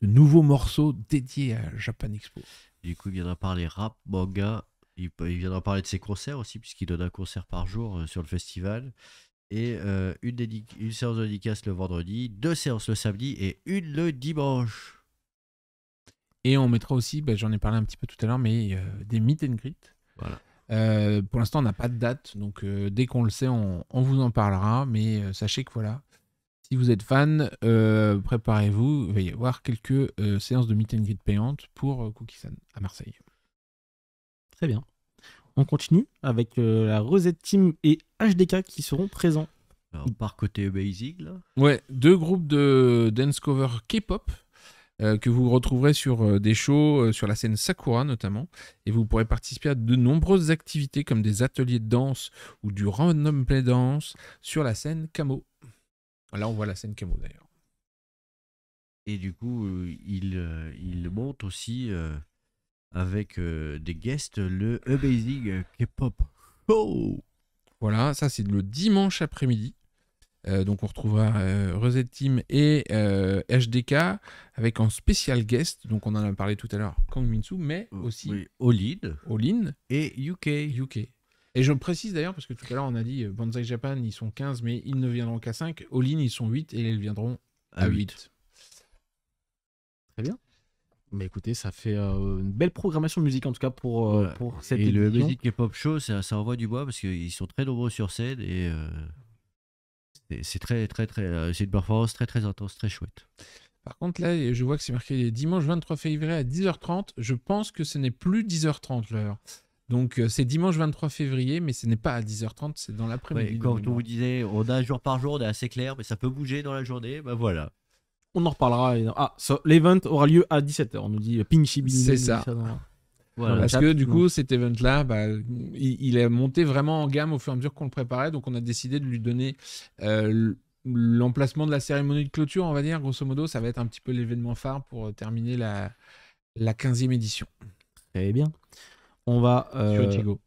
nouveau morceau dédié à Japan Expo. Du coup, il viendra parler rap, manga. Il viendra parler de ses concerts aussi, puisqu'il donne un concert par jour sur le festival. Et une séance de dédicace le vendredi, 2 séances le samedi et une le dimanche. Et on mettra aussi, j'en ai parlé un petit peu tout à l'heure, mais des meet and greet. Voilà. Pour l'instant, on n'a pas de date, donc dès qu'on le sait, on vous en parlera. Mais sachez que voilà, si vous êtes fan, préparez-vous. Il va y avoir quelques séances de meet and greet payantes pour Cookie-san à Marseille. Très bien. On continue avec la Rosette Team et HDK qui seront présents. Alors, par côté Amazing, là. Ouais, 2 groupes de dance cover K-pop que vous retrouverez sur des shows sur la scène Sakura notamment. Et vous pourrez participer à de nombreuses activités comme des ateliers de danse ou du random play dance sur la scène Camo. Là, on voit la scène Camo d'ailleurs. Et du coup, il monte aussi avec des guests le Amazing K-pop Show. Voilà, ça c'est le dimanche après-midi. Donc on retrouvera Rosette Team et HDK avec en spécial guest, donc on en a parlé tout à l'heure, Kang Minsu, mais aussi Oui, All-In All-In et UK. Et je précise d'ailleurs, parce que tout à l'heure on a dit Banzai Japan, ils sont 15, mais ils ne viendront qu'à 5. All-In, ils sont 8 et ils viendront à 8. Très bien. Bah écoutez, ça fait une belle programmation musique en tout cas pour cette Et le édition. Amazing K-pop Show, ça envoie du bois parce qu'ils sont très nombreux sur scène et c'est très, très, très. C'est une performance très, très intense, très chouette. Par contre là, je vois que c'est marqué dimanche 23 février à 10h30. Je pense que ce n'est plus 10h30 l'heure. Donc c'est dimanche 23 février, mais ce n'est pas à 10h30, c'est dans l'après-midi. Ouais, comme on vous disait, on a jour par jour, on est assez clair, mais ça peut bouger dans la journée. Ben voilà. On en reparlera. L'event aura lieu à 17h. On nous dit Pinchy Bing. C'est ça. Voilà. Parce que du coup, cet event-là, il est monté vraiment en gamme au fur et à mesure qu'on le préparait. Donc, on a décidé de lui donner l'emplacement de la cérémonie de clôture, on va dire. Grosso modo, ça va être un petit peu l'événement phare pour terminer la 15e édition. Très bien. On va... Sur Ichigo.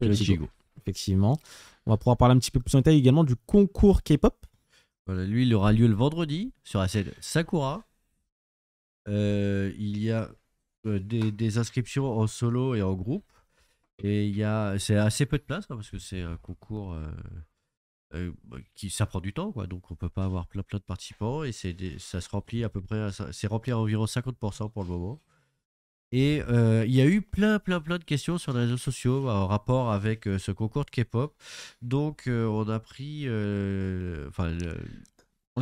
sur Ichigo. Effectivement. On va pouvoir parler un petit peu plus en détail également du concours K-pop. Voilà, lui, il aura lieu le vendredi sur la scène Sakura. Il y a des inscriptions en solo et en groupe. Et c'est assez peu de place parce que c'est un concours ça prend du temps, quoi. Donc on peut pas avoir plein de participants et ça se remplit à peu près, c'est rempli à environ 50% pour le moment. Et il y a eu plein de questions sur les réseaux sociaux en rapport avec ce concours de K-pop. Donc on a pris, On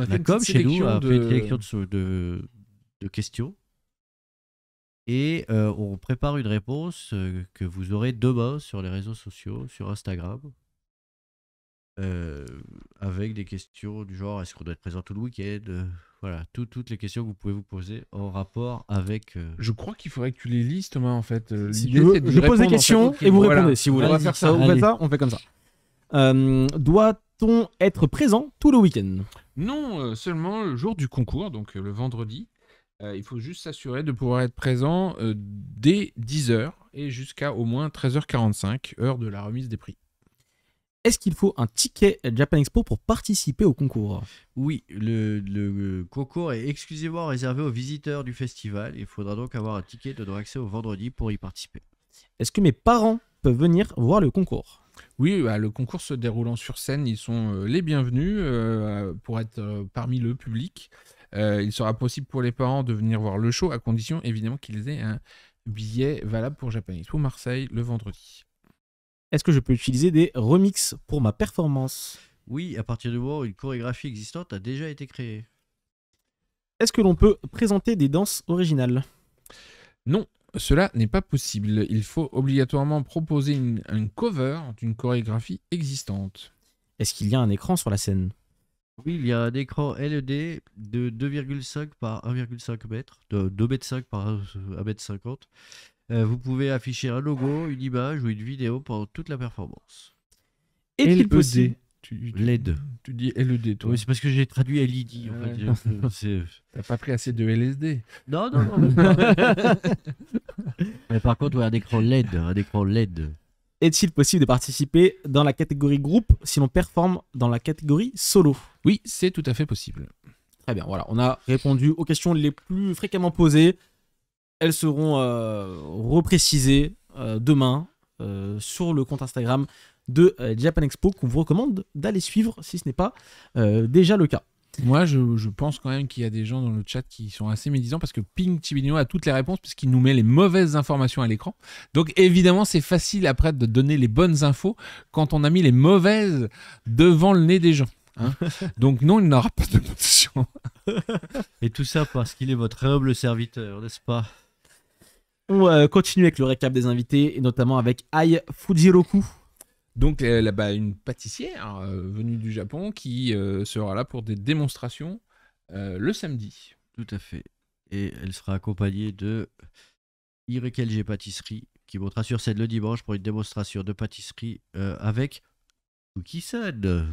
a la fait une com petite chez nous sélection a fait une sélection de questions. Et on prépare une réponse que vous aurez demain sur les réseaux sociaux, sur Instagram. Avec des questions du genre est-ce qu'on doit être présent tout le week-end, voilà, toutes les questions que vous pouvez vous poser en rapport avec Je crois qu'il faudrait que tu les lises, Thomas, en fait. Si L'idée, tu veux, c'est de je pose des répondre, en fait. questions Ok, et vous voilà. répondez. Si vous voulez, on va Vas-y, faire ça. Vous faites allez. ça, on fait comme ça. Doit-on être présent tout le week-end? Seulement le jour du concours, donc le vendredi. Il faut juste s'assurer de pouvoir être présent dès 10h et jusqu'à au moins 13h45, heure de la remise des prix. Est-ce qu'il faut un ticket Japan Expo pour participer au concours? Oui, le concours est exclusivement réservé aux visiteurs du festival. Il faudra donc avoir un ticket donnant accès au vendredi pour y participer. Est-ce que mes parents peuvent venir voir le concours? Oui, le concours se déroulant sur scène, ils sont les bienvenus pour être parmi le public. Il sera possible pour les parents de venir voir le show, à condition évidemment qu'ils aient un billet valable pour Japan Expo Marseille le vendredi. Est-ce que je peux utiliser des remixes pour ma performance? Oui, à partir du moment où une chorégraphie existante a déjà été créée. Est-ce que l'on peut présenter des danses originales? Non, cela n'est pas possible. Il faut obligatoirement proposer un cover d'une chorégraphie existante. Est-ce qu'il y a un écran sur la scène? Oui, il y a un écran LED de 2,5 par 1,5 mètre, de 2,5 m par 1,50 m. Vous pouvez afficher un logo, une image ou une vidéo pendant toute la performance. Est-il possible? LED. Tu dis LED, toi. Oui, c'est parce que j'ai traduit LED. En Ouais. fait. T'as pas pris assez de LSD. Non, non, non. même pas. Mais par contre, ouais, un écran LED. Est-il possible de participer dans la catégorie groupe si l'on performe dans la catégorie solo? Oui, c'est tout à fait possible. Très bien, voilà, on a répondu aux questions les plus fréquemment posées. Elles seront reprécisées demain sur le compte Instagram de Japan Expo qu'on vous recommande d'aller suivre si ce n'est pas déjà le cas. Moi, je pense quand même qu'il y a des gens dans le chat qui sont assez médisants parce que Ping Chibino a toutes les réponses puisqu'il nous met les mauvaises informations à l'écran. Donc évidemment, c'est facile après de donner les bonnes infos quand on a mis les mauvaises devant le nez des gens. Hein. Donc non, il n'aura pas de notation. Et tout ça parce qu'il est votre humble serviteur, n'est-ce pas? On continue avec le récap des invités et notamment avec Ai Fujiroku. Donc là-bas, une pâtissière venue du Japon qui sera là pour des démonstrations le samedi. Tout à fait. Et elle sera accompagnée de Irekelge Pâtisserie qui montera sur scène le dimanche pour une démonstration de pâtisserie avec Cookie-san.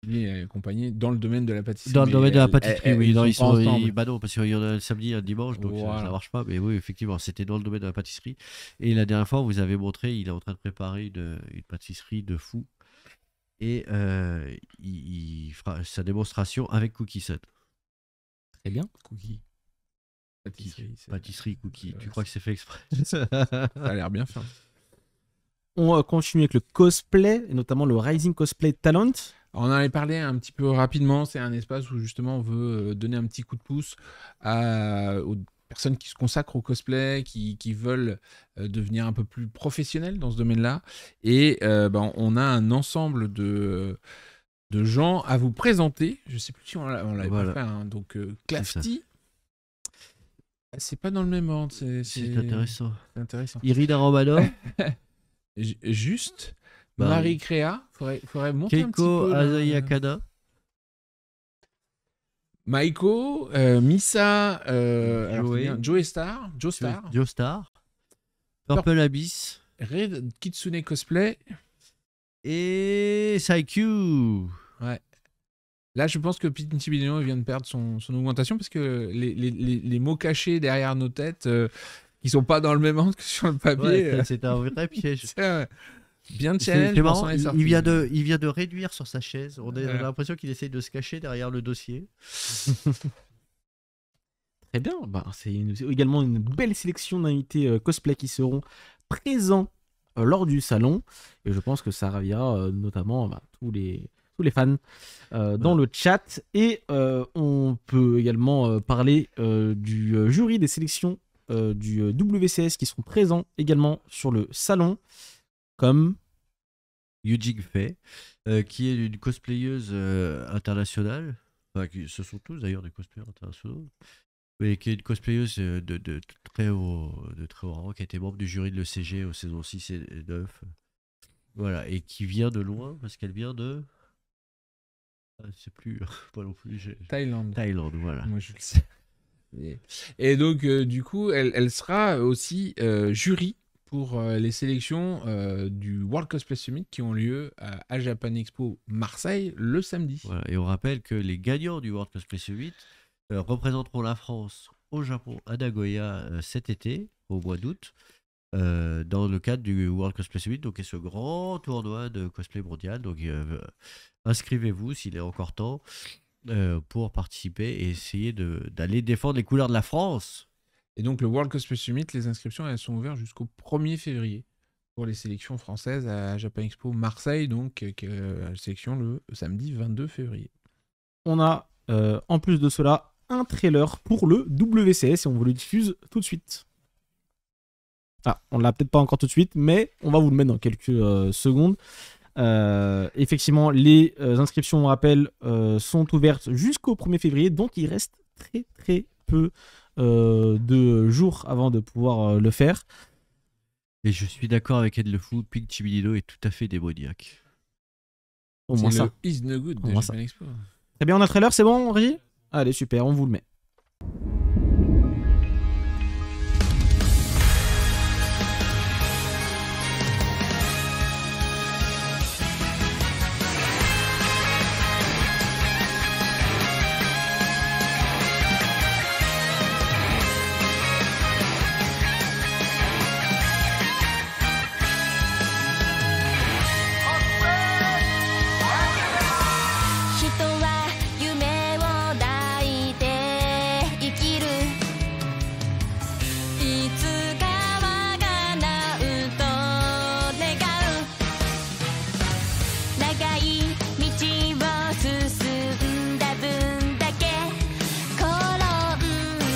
Il est accompagné dans le domaine de la pâtisserie. Dans le domaine de la pâtisserie, oui. Non, ils sont pas ensemble. bah non, parce qu'il y en a le samedi et le dimanche, donc Voilà. ça marche pas. Mais oui, effectivement, c'était dans le domaine de la pâtisserie. Et la dernière fois, vous avez montré, il est en train de préparer une pâtisserie de fou. Et il fera sa démonstration avec Cookie-san. Très bien. Cookie. Pâtisserie Cookie. Tu crois que c'est fait exprès? Ça a l'air bien fait. On continue avec le cosplay et notamment le Rising Cosplay Talent. On en avait parlé un petit peu rapidement. C'est un espace où justement on veut donner un petit coup de pouce aux personnes qui se consacrent au cosplay, qui veulent devenir un peu plus professionnels dans ce domaine-là. Et on a un ensemble de gens à vous présenter. Je ne sais plus si on l'avait Voilà. pas fait. Hein. Donc Clafty, c'est pas dans le même ordre. C'est intéressant. C'est intéressant. Irina Romano, Juste. Bah, Marie Créa, faudrait monter un petit Keiko peu. Azayakana, Maiko, Misa, alors, Joey. c'est bien, Joe Star, Joestar, Purple Abyss Red Kitsune Cosplay. et Saikyu. Là, je pense que Pinchibino vient de perdre son augmentation parce que les mots cachés derrière nos têtes qui sont pas dans le même ordre que sur le papier. Ouais, c'est un vrai piège. C'est bien de C'est challenge, marrant, s'en est il sorti. vient de réduire sur sa chaise. On a l'impression qu'il essaye de se cacher derrière le dossier. Très bien. C'est également une belle sélection d'invités cosplay qui seront présents lors du salon. Et je pense que ça ravira notamment tous les fans dans le chat. Et on peut également parler du jury des sélections du WCS qui seront présents également sur le salon. Comme Yujing Fei, qui est une cosplayeuse internationale. Enfin, ce sont tous d'ailleurs des cosplayers internationaux. Mais qui est une cosplayeuse de très haut rang, qui a été membre du jury de l'ECG aux saisons 6 et 9. Voilà, et qui vient de loin, parce qu'elle vient de... Je sais plus, pas non plus. Thaïlande. Thaïlande, voilà. Moi, je le sais. Et donc, du coup, elle sera aussi jury pour les sélections du World Cosplay Summit qui ont lieu à Japan Expo Marseille le samedi. Voilà, et on rappelle que les gagnants du World Cosplay Summit représenteront la France au Japon, à Nagoya, cet été, au mois d'août, dans le cadre du World Cosplay Summit, donc ce grand tournoi de cosplay mondial. Donc inscrivez-vous s'il est encore temps pour participer et essayer d'aller défendre les couleurs de la France. Et donc le World Cosplay Summit, les inscriptions elles sont ouvertes jusqu'au 1er février pour les sélections françaises à Japan Expo Marseille, donc sélection le samedi 22 février. on a en plus de cela un trailer pour le WCS et on vous le diffuse tout de suite. Ah, on l'a peut-être pas encore tout de suite, mais on va vous le mettre dans quelques secondes. Effectivement, les inscriptions, on rappelle, sont ouvertes jusqu'au 1er février, donc il reste très très peu de jours avant de pouvoir le faire. Et je suis d'accord avec Ed Le Fou, Pink Chibilido est tout à fait démoniaque. Au moins C'est ça. le Is No Good Au de moins Japan Expo. Très bien, on a le trailer, c'est bon, Régie? Allez, super, on vous le met. 人は夢を抱いて生きるいつかは叶うと願う長い道を進んだ分だけ転ん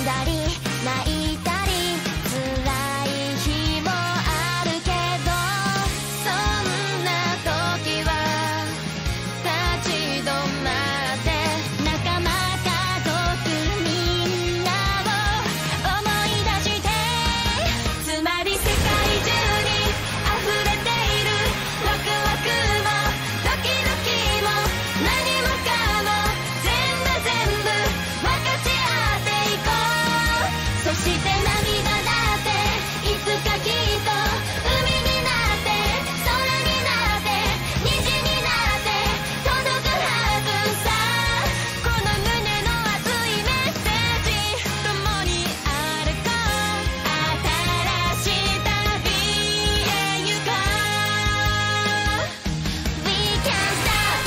だり泣いたり辛い日もあるけどそんな時は立ち止まって仲間家族みんなを思い出してつまり世界中に溢れているワクワクもドキドキも何もかも全部分かち合っていこうそして涙だっていつかきっと海になって空になって虹になって届くはずさこの胸の熱いメッセージ共に歩こう新しい旅へ行こう We can't stop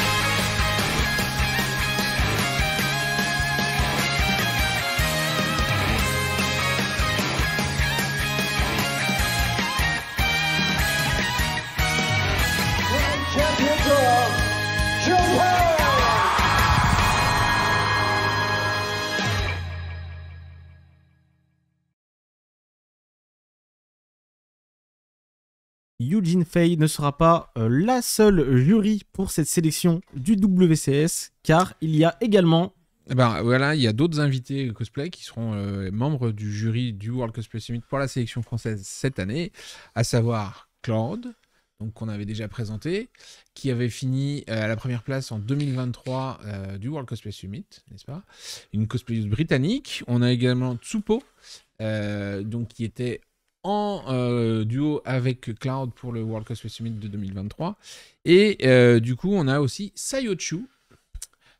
Eugene Fay ne sera pas la seule jury pour cette sélection du WCS, car il y a également... Eh ben voilà, il y a d'autres invités cosplay qui seront membres du jury du World Cosplay Summit pour la sélection française cette année, à savoir Claude, donc qu'on avait déjà présenté, qui avait fini à la première place en 2023 du World Cosplay Summit, n'est-ce pas? Une cosplayeuse britannique. On a également Tsupo, donc qui était en duo avec Cloud pour le World Cosplay Summit de 2023. Et du coup, on a aussi Sayochu,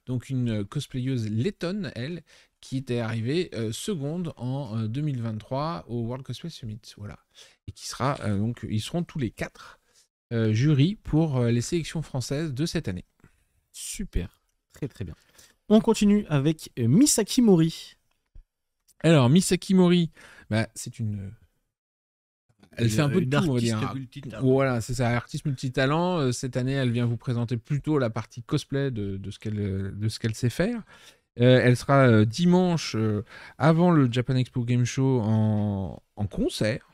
donc une cosplayeuse lettonne, elle, qui était arrivée seconde en 2023 au World Cosplay Summit. Voilà. Et qui sera, donc, ils seront tous les 4 jurys pour les sélections françaises de cette année. Super, très très bien. On continue avec Misaki Mori. Alors, Misaki Mori, bah, c'est une... Elle fait un peu de tout, on va dire. Voilà, c'est ça, artiste multitalent. Cette année, elle vient vous présenter plutôt la partie cosplay de ce qu'elle sait faire. Elle sera dimanche avant le Japan Expo Game Show en concert,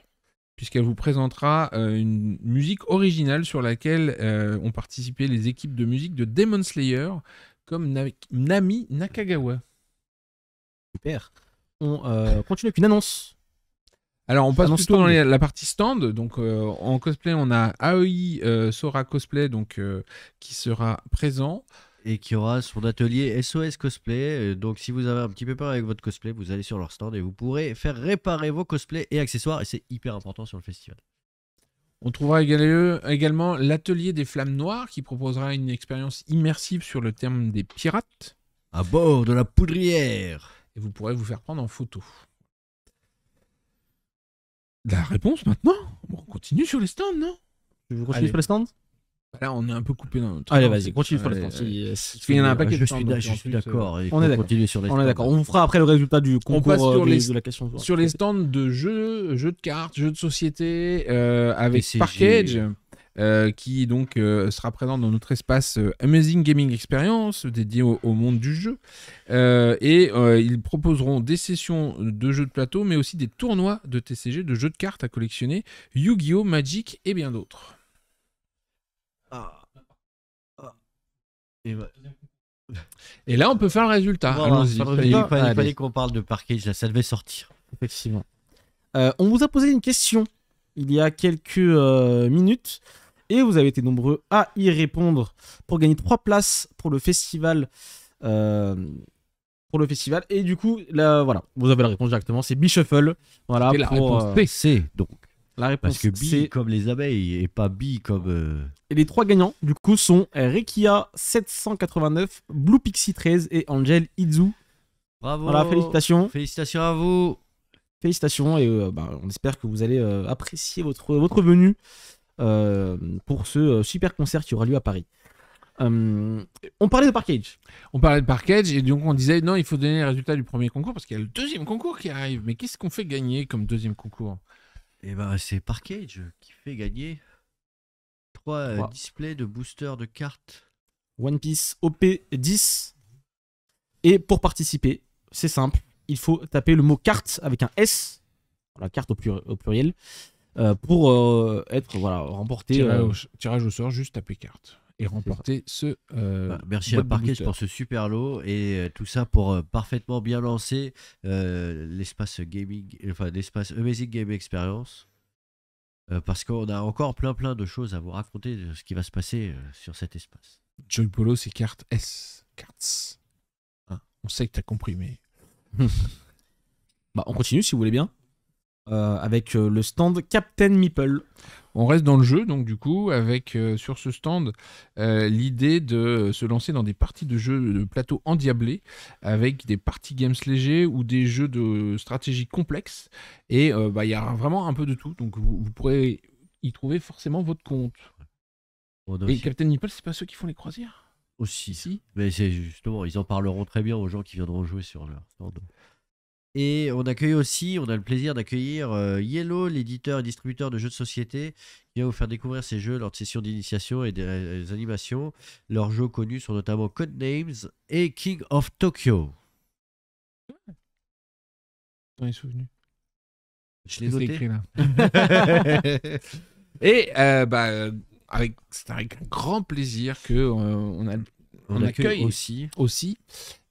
puisqu'elle vous présentera une musique originale sur laquelle ont participé les équipes de musique de Demon Slayer, comme Nami Nakagawa. Super. On continue avec une annonce. Alors, on passe Annonce plutôt dans stand. la partie stand. Donc, en cosplay, on a Aoi Sora Cosplay, donc, qui sera présent. Et qui aura son atelier SOS Cosplay. Donc, si vous avez un petit peu peur avec votre cosplay, vous allez sur leur stand et vous pourrez faire réparer vos cosplays et accessoires. Et c'est hyper important sur le festival. On trouvera également l'atelier des Flammes Noires, qui proposera une expérience immersive sur le thème des pirates. À bord de la poudrière. Et vous pourrez vous faire prendre en photo. La réponse maintenant? Bon, on continue sur les stands, non? Je vous continue Allez. sur le stand? Là, on est un peu coupé dans notre... Allez, vas-y, continue sur le stand. Parce qu'il y en a un paquet de Je stands, suis, donc, je en suis plus, d'accord. Il on faut est d'accord. continuer sur les On est stands. d'accord. On vous fera après le résultat du passe concours sur de la question. Sur les stands de jeux de cartes, jeux de société, avec TCG. Parkage, qui donc sera présent dans notre espace Amazing Gaming Experience, dédié au monde du jeu. Ils proposeront des sessions de jeux de plateau, mais aussi des tournois de TCG, de jeux de cartes à collectionner, Yu-Gi-Oh!, Magic et bien d'autres. Et Et là, on peut faire le résultat. Voilà, Allons-y. faire le Il résultat. fallait, Allez. fallait qu'on parle de Parkage, là, ça devait sortir. Effectivement. On vous a posé une question il y a quelques minutes et vous avez été nombreux à y répondre pour gagner 3 places pour le festival. Et du coup, là, voilà, vous avez la réponse directement. C'est Bishuffle. Voilà, Et la pour, réponse B. C'est donc. la réponse Parce que B c'est. comme les abeilles et pas B comme. Et les 3 gagnants, du coup, sont Rekia 789, Blue Pixie 13 et Angel Izu. Bravo. Voilà, félicitations. Félicitations à vous. Félicitations et on espère que vous allez apprécier votre venue pour ce super concert qui aura lieu à Paris. On parlait de Parkage. On parlait de Parkage et donc on disait non, il faut donner les résultats du premier concours parce qu'il y a le deuxième concours qui arrive. Mais qu'est-ce qu'on fait gagner comme deuxième concours? Et ben c'est Parkage qui fait gagner 3 Wow. displays de boosters de cartes. One Piece OP10. Et pour participer, c'est simple, il faut taper le mot carte avec un S, la carte au pluriel, pour remporter. Tirage au sort, juste taper carte et remporter ce. Merci à boîte de Parkage booster. pour ce super lot et tout ça pour parfaitement bien lancer l'espace gaming, enfin l'espace Amazing Game Experience. Parce qu'on a encore plein de choses à vous raconter de ce qui va se passer sur cet espace. Joy Polo, c'est carte S. Cartes. Hein, on sait que t'as compris, mais. On continue si vous voulez bien. Avec le stand Captain Meeple. On reste dans le jeu, donc du coup, avec sur ce stand l'idée de se lancer dans des parties de jeux de plateau endiablés, avec des parties games légers ou des jeux de stratégie complexes. Et il y a vraiment un peu de tout, donc vous pourrez y trouver forcément votre compte. On a Et aussi, Captain Meeple, c'est pas ceux qui font les croisières? aussi. Si. Mais c'est justement, ils en parleront très bien aux gens qui viendront jouer sur leur stand. Et on a le plaisir d'accueillir Yellow, l'éditeur et distributeur de jeux de société, qui va vous faire découvrir ces jeux lors de sessions d'initiation et des animations. Leurs jeux connus sont notamment Codenames et King of Tokyo. Dans les souvenirs. Je l'ai C'est noté. écrit là. Et c'est avec un grand plaisir que on accueille aussi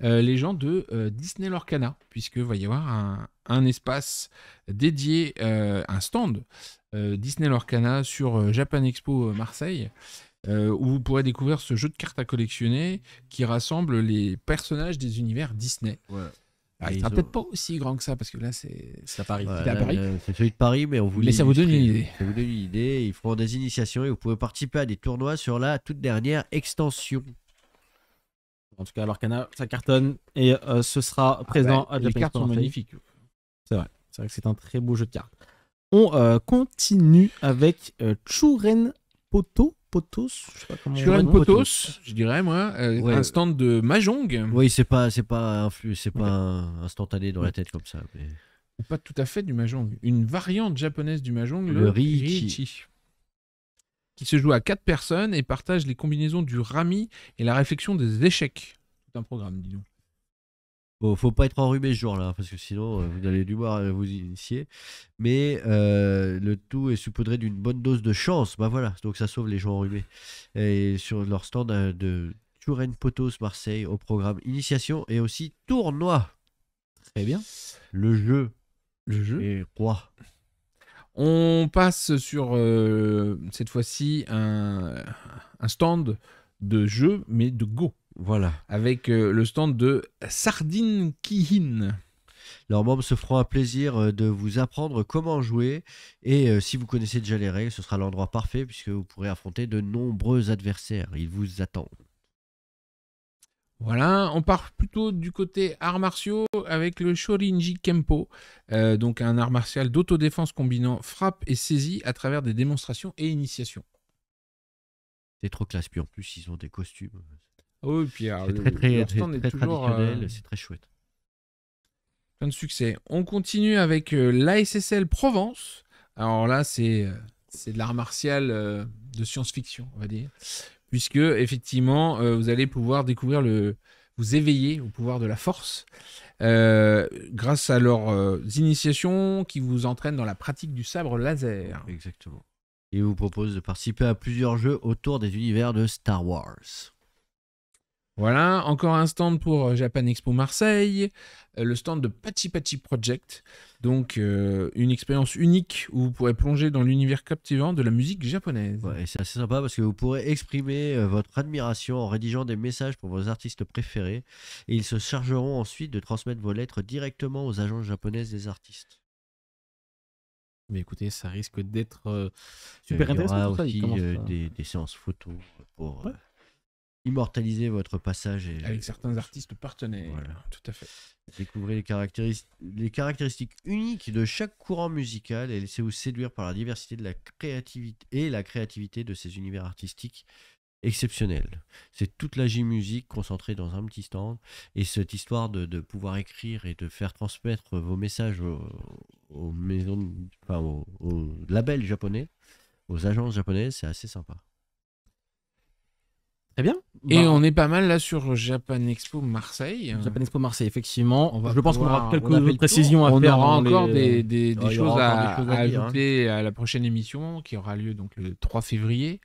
les gens de Disney Lorcana, puisqu'il va y avoir un espace dédié, un stand Disney Lorcana sur Japan Expo Marseille, où vous pourrez découvrir ce jeu de cartes à collectionner qui rassemble les personnages des univers Disney. Ouais. Alors, il Et sera ils peut-être ont- pas aussi grand que ça, parce que là, c'est à Paris. Ouais, Il est à Paris. c'est celui de Paris, mais on voulait Mais ça vous donne une illustrer. idée. Ça vous donne une idée. Ils feront des initiations et vous pouvez participer à des tournois sur la toute dernière extension. En tout cas, Lorcana, ça cartonne et ce sera présent à les Japan cartes Expo sont Marseille. magnifiques. C'est vrai que c'est un très beau jeu de cartes. On continue avec Churen Potos, je sais pas comment Churen on dit. Potos, je dirais moi, Ouais. un stand de Mahjong. Oui, c'est pas instantané dans la tête comme ça. Mais... Ou pas tout à fait du Mahjong, une variante japonaise du Mahjong, Le le Riichi. Riichi, qui se joue à 4 personnes et partage les combinaisons du rami et la réflexion des échecs. Tout un programme, dis donc. Bon, faut pas être enrhumé ce jour-là, parce que sinon vous allez du mal à vous initier. Mais le tout est saupoudré d'une bonne dose de chance. Bah voilà, donc ça sauve les gens enrhumés. Et sur leur stand de Churen Potos Marseille, au programme initiation et aussi tournoi. Très bien. Le jeu Le jeu. est roi. On passe sur, cette fois-ci, un stand de jeu, mais de Go, Voilà. avec le stand de Sardine Kihin. Leurs membres se feront un plaisir de vous apprendre comment jouer. Et si vous connaissez déjà les règles, ce sera l'endroit parfait puisque vous pourrez affronter de nombreux adversaires. Ils vous attendent. Voilà, on part plutôt du côté arts martiaux avec le Shorinji Kempo, donc un art martial d'autodéfense combinant frappe et saisie à travers des démonstrations et initiations. C'est trop classe. Puis en plus, ils ont des costumes. Oh, et puis alors, C'est très leur stand est toujours traditionnel. C'est très chouette. plein de succès. On continue avec l'ASSL Provence. Alors là, c'est de l'art martial de science-fiction, on va dire. Puisque, effectivement, vous allez pouvoir découvrir vous éveiller au pouvoir de la force grâce à leurs initiations qui vous entraînent dans la pratique du sabre laser. Exactement. Et ils vous proposent de participer à plusieurs jeux autour des univers de Star Wars. Voilà, encore un stand pour Japan Expo Marseille, le stand de Pachi Pachi Project, donc une expérience unique où vous pourrez plonger dans l'univers captivant de la musique japonaise. Ouais, et c'est assez sympa parce que vous pourrez exprimer votre admiration en rédigeant des messages pour vos artistes préférés et ils se chargeront ensuite de transmettre vos lettres directement aux agences japonaises des artistes. Mais écoutez, ça risque d'être super Il y intéressant. aura tout ça, il aussi commence à- des séances photos pour Ouais. immortaliser votre passage et Avec certains artistes partenaires. Voilà. Tout à fait. découvrir les caractéristiques uniques de chaque courant musical et laissez-vous séduire par la diversité de la créativité de ces univers artistiques exceptionnels. C'est toute la J-musique concentrée dans un petit stand et cette histoire de pouvoir écrire et de faire transmettre vos messages aux maisons, aux labels japonais, aux agences japonaises, c'est assez sympa. Très bien. Et Bah, on est pas mal là sur Japan Expo Marseille. Japan Expo Marseille, effectivement. On va Je pense qu'on pouvoir- aura quelques on a fait le autres précisions à On faire. aura dans encore les- des il y choses aura à, encore des choses à à dire, hein. ajouter à la prochaine émission qui aura lieu donc le 3 février.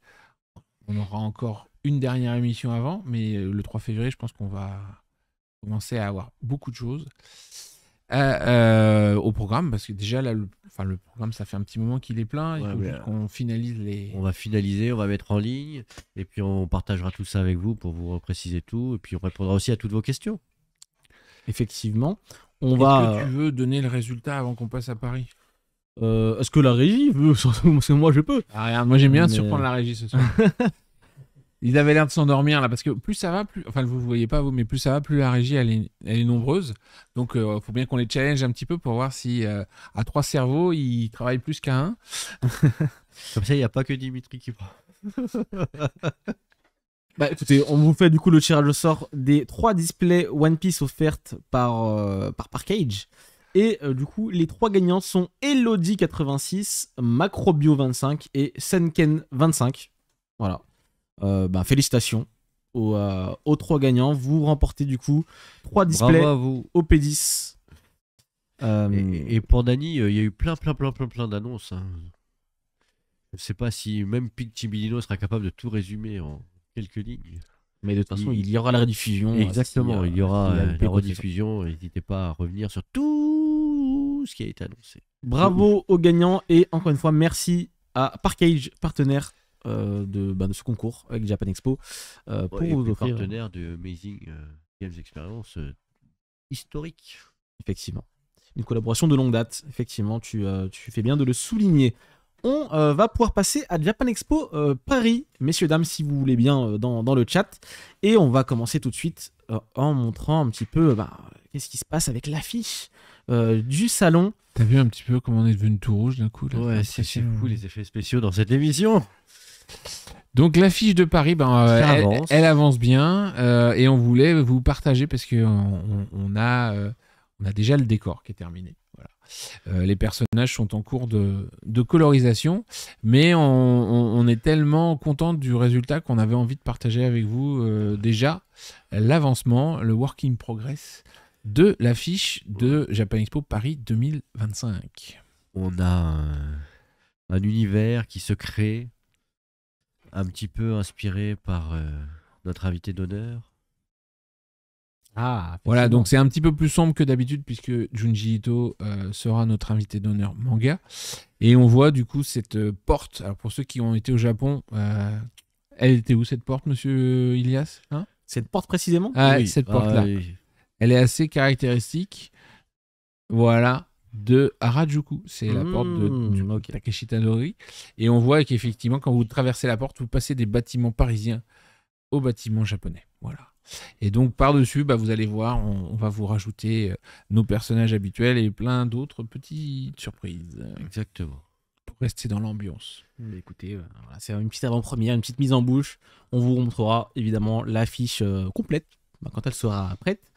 On aura encore une dernière émission avant, mais le 3 février, je pense qu'on va commencer à avoir beaucoup de choses au programme parce que déjà là, le programme, ça fait un petit moment qu'il est plein. Il Ouais, faut mais, juste qu'on finalise les. On va finaliser, on va mettre en ligne et puis on partagera tout ça avec vous pour vous préciser tout et puis on répondra aussi à toutes vos questions. Effectivement. On Est-ce va. que tu veux donner le résultat avant qu'on passe à Paris? Est-ce que la régie veut? Parce que moi, je peux. Ah, regarde, moi j'aime bien Mais- surprendre la régie ce soir. Ils avaient l'air de s'endormir là, parce que plus ça va, plus. Enfin, vous ne voyez pas vous, mais plus ça va, plus la régie elle est nombreuse. Donc il faut bien qu'on les challenge un petit peu pour voir si à 3 cerveaux ils travaillent plus qu'à un. Comme ça, il n'y a pas que Dimitri qui prend. Bah écoutez, on vous fait du coup le tirage au sort des 3 displays One Piece offertes par Parkage. Et du coup, les 3 gagnants sont Elodie 86, Macrobio 25 et Senken 25. Voilà. Félicitations aux 3 gagnants. Vous remportez du coup 3 displays Bravo à vous. OP10. Et pour Dany, il y a eu plein d'annonces, hein. Je ne sais pas si même Pig Chibilino sera capable de tout résumer en quelques lignes. Mais de toute façon, il y aura la rediffusion. Exactement, il y aura s'il y a la rediffusion. N'hésitez pas à revenir sur tout ce qui a été annoncé. Bravo aux gagnants et encore une fois, merci à Parkage, partenaire de ce concours avec Japan Expo, pour Et vous puis offrir. partenaire de Amazing Games Experience historique. Effectivement. Une collaboration de longue date. Effectivement, tu fais bien de le souligner. On va pouvoir passer à Japan Expo Paris, messieurs, dames, si vous voulez bien, dans le chat. Et on va commencer tout de suite en montrant un petit peu qu'est-ce qui se passe avec l'affiche du salon. T'as vu un petit peu comment on est devenu tout rouge d'un coup là? Ouais, c'est Impressionnant. fou les effets spéciaux dans cette émission. Donc l'affiche de Paris, Ça avance. elle avance bien et on voulait vous partager parce que on a déjà le décor qui est terminé. Voilà. Les personnages sont en cours de colorisation, mais on est tellement content du résultat qu'on avait envie de partager avec vous déjà l'avancement, le work in progress de l'affiche de Japan Expo Paris 2025. On a un univers qui se crée, un petit peu inspiré par notre invité d'honneur. Ah, Voilà, donc c'est un petit peu plus sombre que d'habitude puisque Junji Ito sera notre invité d'honneur manga. Et on voit du coup cette porte. Alors pour ceux qui ont été au Japon, elle était où cette porte, monsieur Ilias, hein? cette porte précisément. Ah, cette porte-là. oui. Elle est assez caractéristique. Voilà, de Harajuku. C'est la porte de ok. Takeshi Tadori. Et on voit qu'effectivement, quand vous traversez la porte, vous passez des bâtiments parisiens aux bâtiments japonais. Voilà. Et donc, par-dessus, vous allez voir, on va vous rajouter nos personnages habituels et plein d'autres petites surprises Exactement. pour rester dans l'ambiance. Mais écoutez, voilà, c'est une petite avant-première, une petite mise en bouche. On vous montrera évidemment l'affiche complète quand elle sera prête.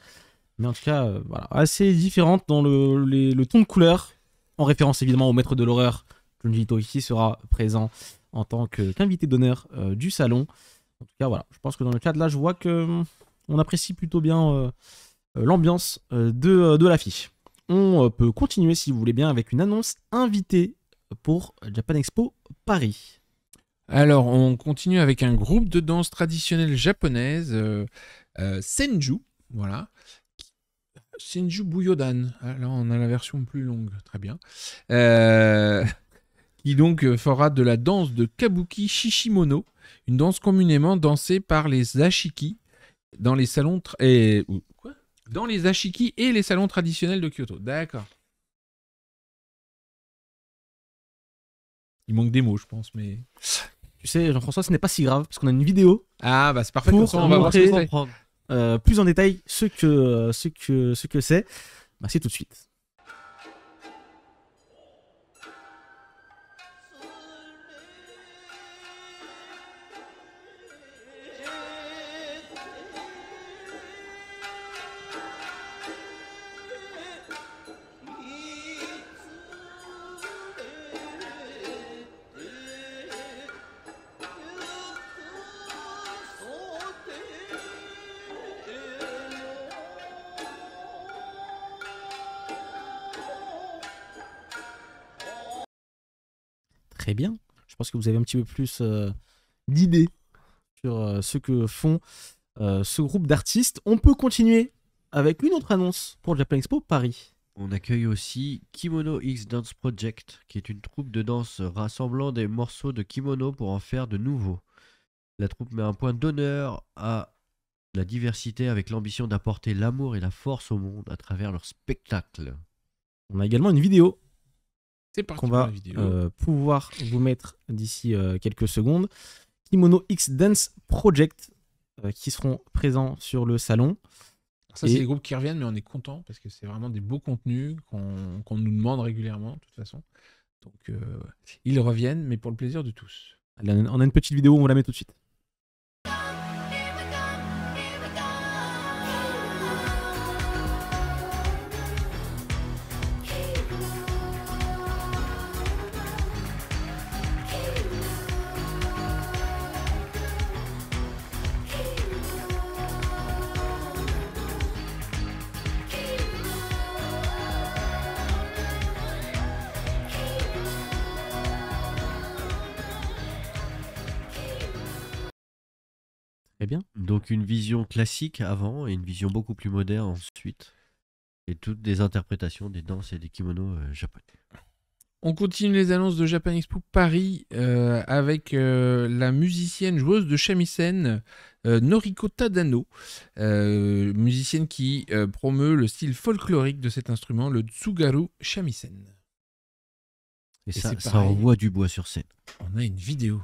Mais en tout cas, voilà, assez différente dans le ton de couleur, en référence évidemment au maître de l'horreur. Junji Ito ici sera présent en tant qu'invité d'honneur du salon. En tout cas, voilà, je pense que dans le cadre là, je vois que on apprécie plutôt bien l'ambiance de l'affiche. On peut continuer, si vous voulez bien, avec une annonce invitée pour Japan Expo Paris. Alors, on continue avec un groupe de danse traditionnelle japonaise Senju, voilà. Senju Buyodan. Ah, là, on a la version plus longue, très bien. Qui donc fera de la danse de Kabuki Shishimono, une danse communément dansée par les ashiki dans les salons dans les ashiki et les salons traditionnels de Kyoto. D'accord. Il manque des mots, je pense, mais... Tu sais, Jean-François, ce n'est pas si grave, parce qu'on a une vidéo Ah, bah c'est parfait, Pour comme ça, on va voir ce que montrer- c'est. plus en détail ce que c'est. Bah, c'est tout de suite. Très bien. Je pense que vous avez un petit peu plus d'idées sur ce que font ce groupe d'artistes. On peut continuer avec une autre annonce pour Japan Expo Paris. On accueille aussi Kimono X Dance Project, qui est une troupe de danse rassemblant des morceaux de kimono pour en faire de nouveaux. La troupe met un point d'honneur à la diversité avec l'ambition d'apporter l'amour et la force au monde à travers leur spectacle. On a également une vidéo C'est parti qu'on pour va la vidéo. pouvoir vous mettre d'ici quelques secondes. Kimono X Dance Project qui seront présents sur le salon. Ça, et- c'est les groupes qui reviennent, mais on est content parce que c'est vraiment des beaux contenus qu'on nous demande régulièrement, de toute façon. Donc, ils reviennent, mais pour le plaisir de tous. Allez, on a une petite vidéo, on vous la met tout de suite. Très bien. Donc une vision classique avant et une vision beaucoup plus moderne ensuite. Et toutes des interprétations des danses et des kimonos japonais. On continue les annonces de Japan Expo Paris avec la musicienne joueuse de shamisen Noriko Tadano, musicienne qui promeut le style folklorique de cet instrument, le Tsugaru shamisen. Et ça, c'est ça pareil. envoie du bois sur scène. On a une vidéo.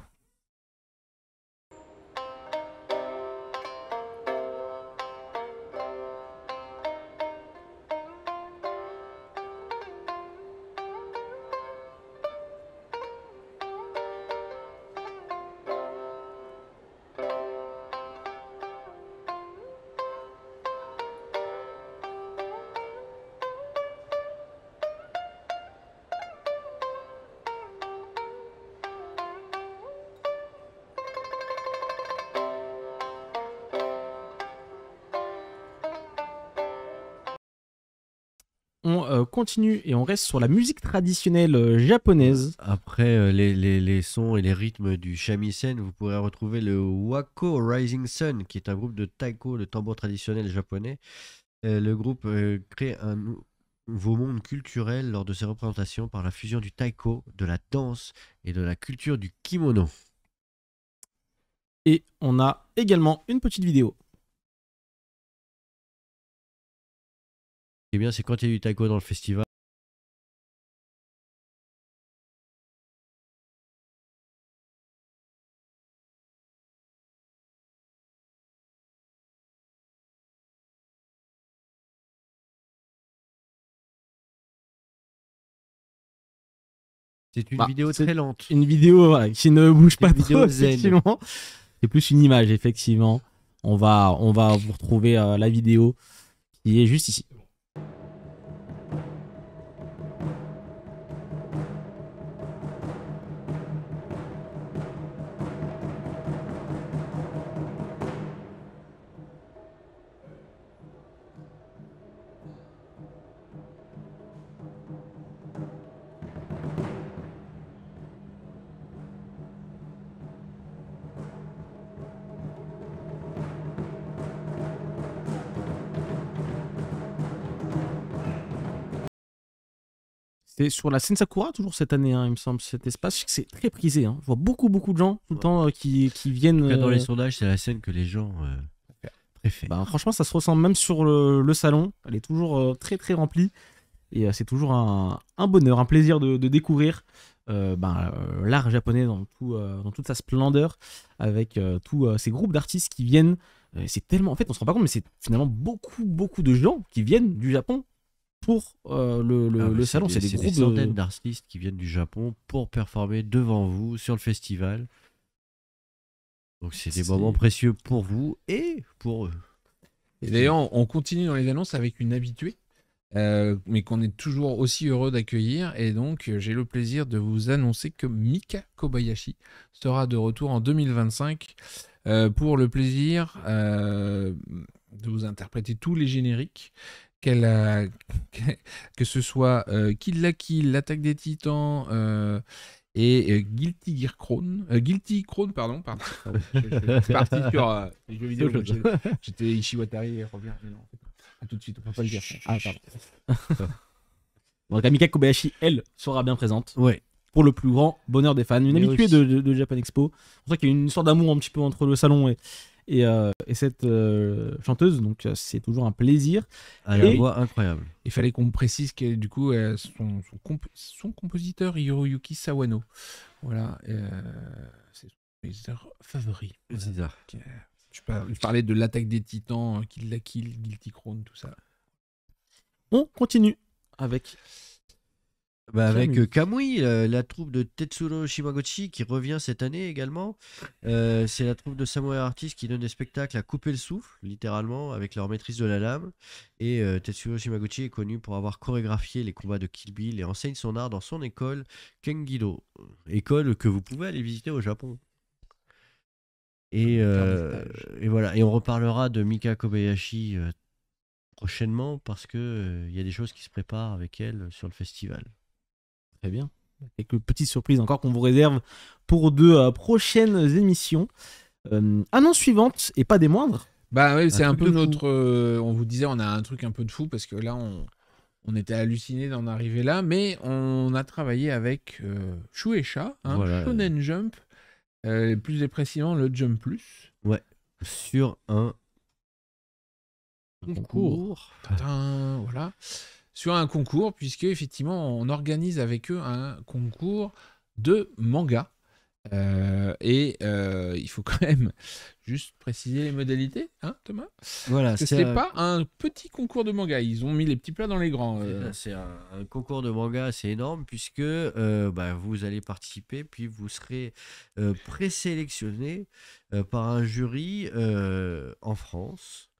On continue et on reste sur la musique traditionnelle japonaise. Après les sons et les rythmes du shamisen, vous pourrez retrouver le Wako Rising Sun, qui est un groupe de taiko, le tambour traditionnel japonais. Le groupe crée un nouveau monde culturel lors de ses représentations par la fusion du taiko, de la danse et de la culture du kimono. Et on a également une petite vidéo. Ce qui est bien, c'est quand il y a du taiko dans le festival. C'est une Bah, vidéo c'est très lente. Une vidéo voilà, qui ne bouge pas une vidéo trop, zen. effectivement. C'est plus une image, effectivement. On va vous retrouver la vidéo qui est juste ici. C'est sur la Sensakura, toujours cette année, hein, il me semble, cet espace. C'est très prisé. Hein. Je vois beaucoup de gens tout le temps qui viennent. En tout cas, dans les sondages, c'est la scène que les gens préfèrent. Bah, franchement, ça se ressent même sur le salon. Elle est toujours très remplie. Et c'est toujours un bonheur, un plaisir de découvrir l'art japonais dans toute sa splendeur, avec tous ces groupes d'artistes qui viennent. C'est tellement. En fait, on se rend pas compte, mais c'est finalement beaucoup de gens qui viennent du Japon pour le salon. C'est des groupes des centaines d'artistes qui viennent du Japon pour performer devant vous sur le festival. Donc c'est des moments précieux pour vous et pour eux. Et d'ailleurs, on continue dans les annonces avec une habituée, mais qu'on est toujours aussi heureux d'accueillir. Et donc, j'ai le plaisir de vous annoncer que Mika Kobayashi sera de retour en 2025 pour le plaisir de vous interpréter tous les génériques. Que ce soit Kill la Kill, l'Attaque des Titans et Guilty Crown, pardon. Je suis parti sur les jeux vidéo. J'étais Ishiwatari et revient. Mais non, à tout de suite, on peut pas le dire. Ah, pardon. Donc, Mika Kobayashi, elle, sera bien présente. Ouais. Pour le plus grand bonheur des fans. Une Mais habituée aussi. de Japan Expo. C'est pour ça qu'il y a une sorte d'amour un petit peu entre le salon et cette chanteuse. Donc, c'est toujours un plaisir. À la Et- voix incroyable. Il fallait qu'on précise que du coup, son compositeur Hiroyuki Sawano. Voilà. C'est son compositeur favori. C'est ça. Je parlais de l'Attaque des Titans, Kill la Kill, Guilty Crown, tout ça. On continue avec. Avec Kamui. Kamui, la troupe de Tetsuro Shimaguchi qui revient cette année également. C'est la troupe de samouraï artistes qui donne des spectacles à couper le souffle, littéralement, avec leur maîtrise de la lame. Et Tetsuro Shimaguchi est connu pour avoir chorégraphié les combats de Kill Bill et enseigne son art dans son école Kengido, école que vous pouvez aller visiter au Japon. Et voilà. Et on reparlera de Mika Kobayashi prochainement parce que il y a des choses qui se préparent avec elle sur le festival. Très bien. Quelques petites surprises encore qu'on vous réserve pour de prochaines émissions. Annonce suivante, et pas des moindres. Bah ouais, c'est un truc peu de fou. notre. On vous disait, on a un truc un peu de fou parce que là, on était halluciné d'en arriver là, mais on a travaillé avec Shueisha, Voilà. Shonen Jump, plus précisément le Jump Plus. Sur un concours. Voilà. Sur un concours, puisque effectivement, on organise avec eux un concours de manga. Il faut quand même juste préciser les modalités, hein, Thomas? Voilà, Parce que c'est pas un petit concours de manga. Ils ont mis les petits plats dans les grands. C'est un concours de manga assez énorme puisque vous allez participer puis vous serez présélectionné par un jury en France.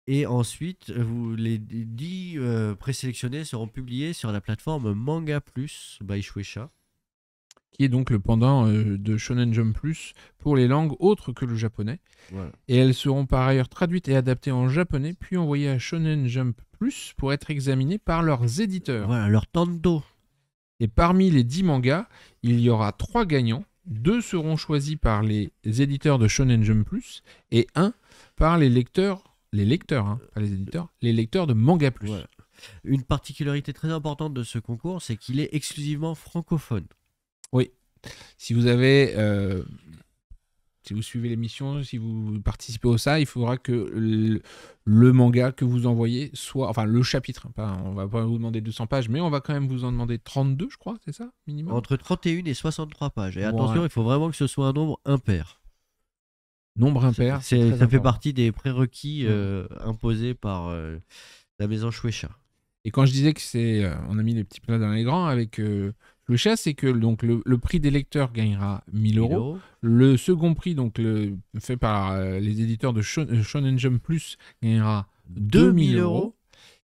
Et ensuite, les 10 présélectionnés seront publiés sur la plateforme Manga Plus by Shueisha. Qui est donc le pendant de Shonen Jump Plus pour les langues autres que le japonais. Voilà. Et elles seront par ailleurs traduites et adaptées en japonais, puis envoyées à Shonen Jump Plus pour être examinées par leurs éditeurs. Voilà, leur tando. Et parmi les 10 mangas, il y aura 3 gagnants. 2 seront choisis par les éditeurs de Shonen Jump Plus et 1 par les lecteurs, pas les éditeurs, les lecteurs de Manga Plus. Voilà. Une particularité très importante de ce concours, c'est qu'il est exclusivement francophone. Oui. Si vous avez, si vous suivez l'émission, si vous participez au ça, il faudra que le manga que vous envoyez soit, enfin le chapitre, on va pas vous demander 200 pages, mais on va quand même vous en demander 32, je crois, c'est ça, minimum. Entre 31 et 63 pages. Et Ouais. attention, il faut vraiment que ce soit un nombre impair. Nombre impair. Ça fait partie des prérequis imposés par la maison Shueisha. Et quand je disais que c'est, on a mis les petits plats dans les grands avec le chat, c'est que donc le prix des lecteurs gagnera 1000 euros. Le second prix, donc fait par les éditeurs de Shonen Jump Plus, gagnera 2000 euros.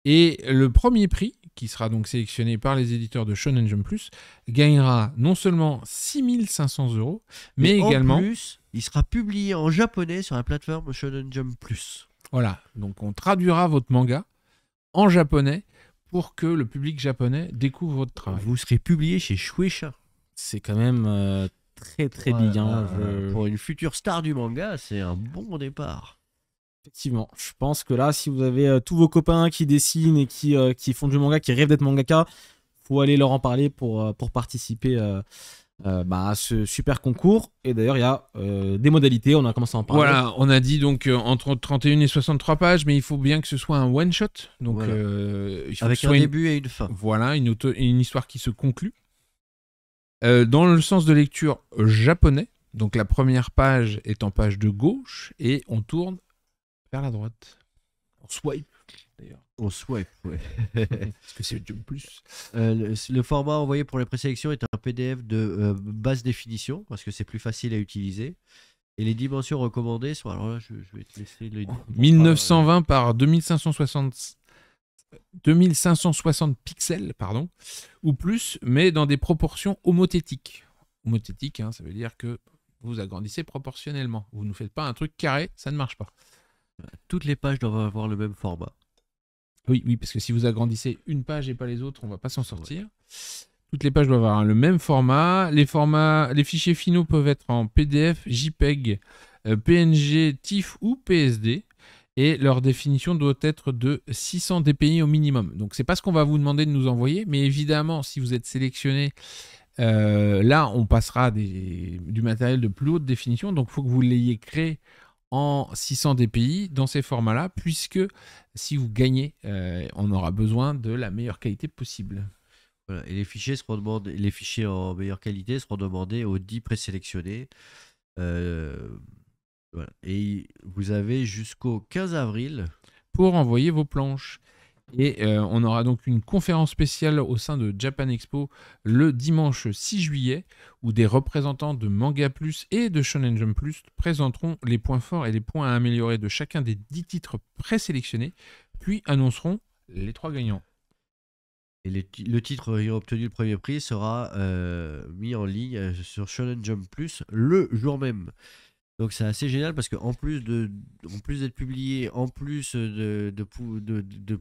Et le premier prix, qui sera donc sélectionné par les éditeurs de Shonen Jump Plus, gagnera non seulement 6500 euros, mais également... En plus, il sera publié en japonais sur la plateforme Shonen Jump Plus. Voilà, donc on traduira votre manga en japonais pour que le public japonais découvre votre travail. Vous serez publié chez Shueisha. C'est quand même très bien. Pour une future star du manga, c'est un bon départ. Effectivement, je pense que là, si vous avez tous vos copains qui dessinent et qui font du manga, qui rêvent d'être mangaka, faut aller leur en parler pour participer à ce super concours. Et d'ailleurs, il y a des modalités, on a commencé à en parler. Voilà, on a dit donc entre 31 et 63 pages, mais il faut bien que ce soit un one-shot. Donc, Voilà. il faut Avec que ce un soit début et une fin. Voilà, une histoire qui se conclut. Dans le sens de lecture japonais, donc la première page est en page de gauche et on tourne vers la droite. On swipe, d'ailleurs. On swipe, ouais. Parce que c'est Jump Plus. Le format envoyé pour les présélections est un PDF de basse définition, parce que c'est plus facile à utiliser. Et les dimensions recommandées sont... Alors là, je vais te laisser le dire. 1920 par 2560 pixels, pardon, ou plus, mais dans des proportions homothétiques. Homothétique, ça veut dire que vous agrandissez proportionnellement. Vous ne faites pas un truc carré, ça ne marche pas. Toutes les pages doivent avoir le même format. Oui, parce que si vous agrandissez une page et pas les autres, on va pas s'en sortir. Toutes les pages doivent avoir le même format. Les fichiers finaux peuvent être en PDF, JPEG, PNG, TIFF ou PSD. Et leur définition doit être de 600 dpi au minimum. Donc, c'est pas ce qu'on va vous demander de nous envoyer. Mais évidemment, si vous êtes sélectionné, là, on passera du matériel de plus haute définition. Donc, il faut que vous l'ayez créé en 600 dpi dans ces formats-là, puisque si vous gagnez, on aura besoin de la meilleure qualité possible. Voilà. Et les fichiers en meilleure qualité seront demandés aux 10 présélectionnés. Voilà. Et vous avez jusqu'au 15 avril pour envoyer vos planches. Et on aura donc une conférence spéciale au sein de Japan Expo le dimanche 6 juillet où des représentants de Manga Plus et de Shonen Jump Plus présenteront les points forts et les points à améliorer de chacun des 10 titres présélectionnés, puis annonceront les 3 gagnants. Et le titre ayant obtenu le premier prix sera mis en ligne sur Shonen Jump Plus le jour même. Donc c'est assez génial parce qu'en plus d'être publié, en plus de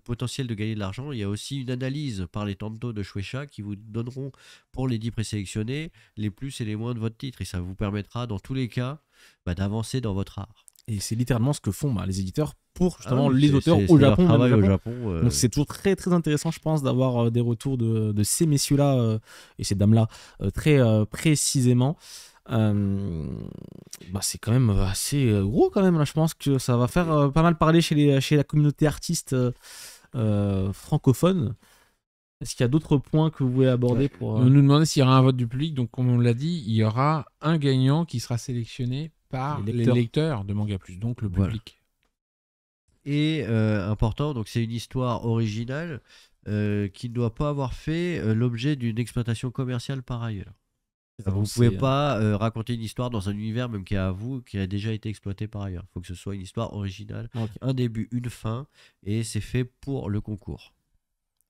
potentiel de gagner de l'argent, il y a aussi une analyse par les tantos de Shueisha qui vous donneront pour les 10 présélectionnés les plus et les moins de votre titre. Et ça vous permettra dans tous les cas d'avancer dans votre art. Et c'est littéralement ce que font les éditeurs pour justement oui, les auteurs c'est au leur Japon. travail même au Japon. Donc c'est toujours très très intéressant, je pense, d'avoir des retours de ces messieurs-là et ces dames-là très précisément. C'est quand même assez gros quand même là. Je pense que ça va faire pas mal parler chez la communauté artiste francophone. Est-ce qu'il y a d'autres points que vous voulez aborder pour On nous demandait s'il y aura un vote du public. Donc comme on l'a dit, il y aura un gagnant qui sera sélectionné par les lecteurs de Manga Plus, donc le public. Et important, donc c'est une histoire originale qui ne doit pas avoir fait l'objet d'une exploitation commerciale par ailleurs. Vous ne pouvez pas raconter une histoire dans un univers même qui est à vous, qui a déjà été exploité par ailleurs. Il faut que ce soit une histoire originale, un début, une fin, et c'est fait pour le concours.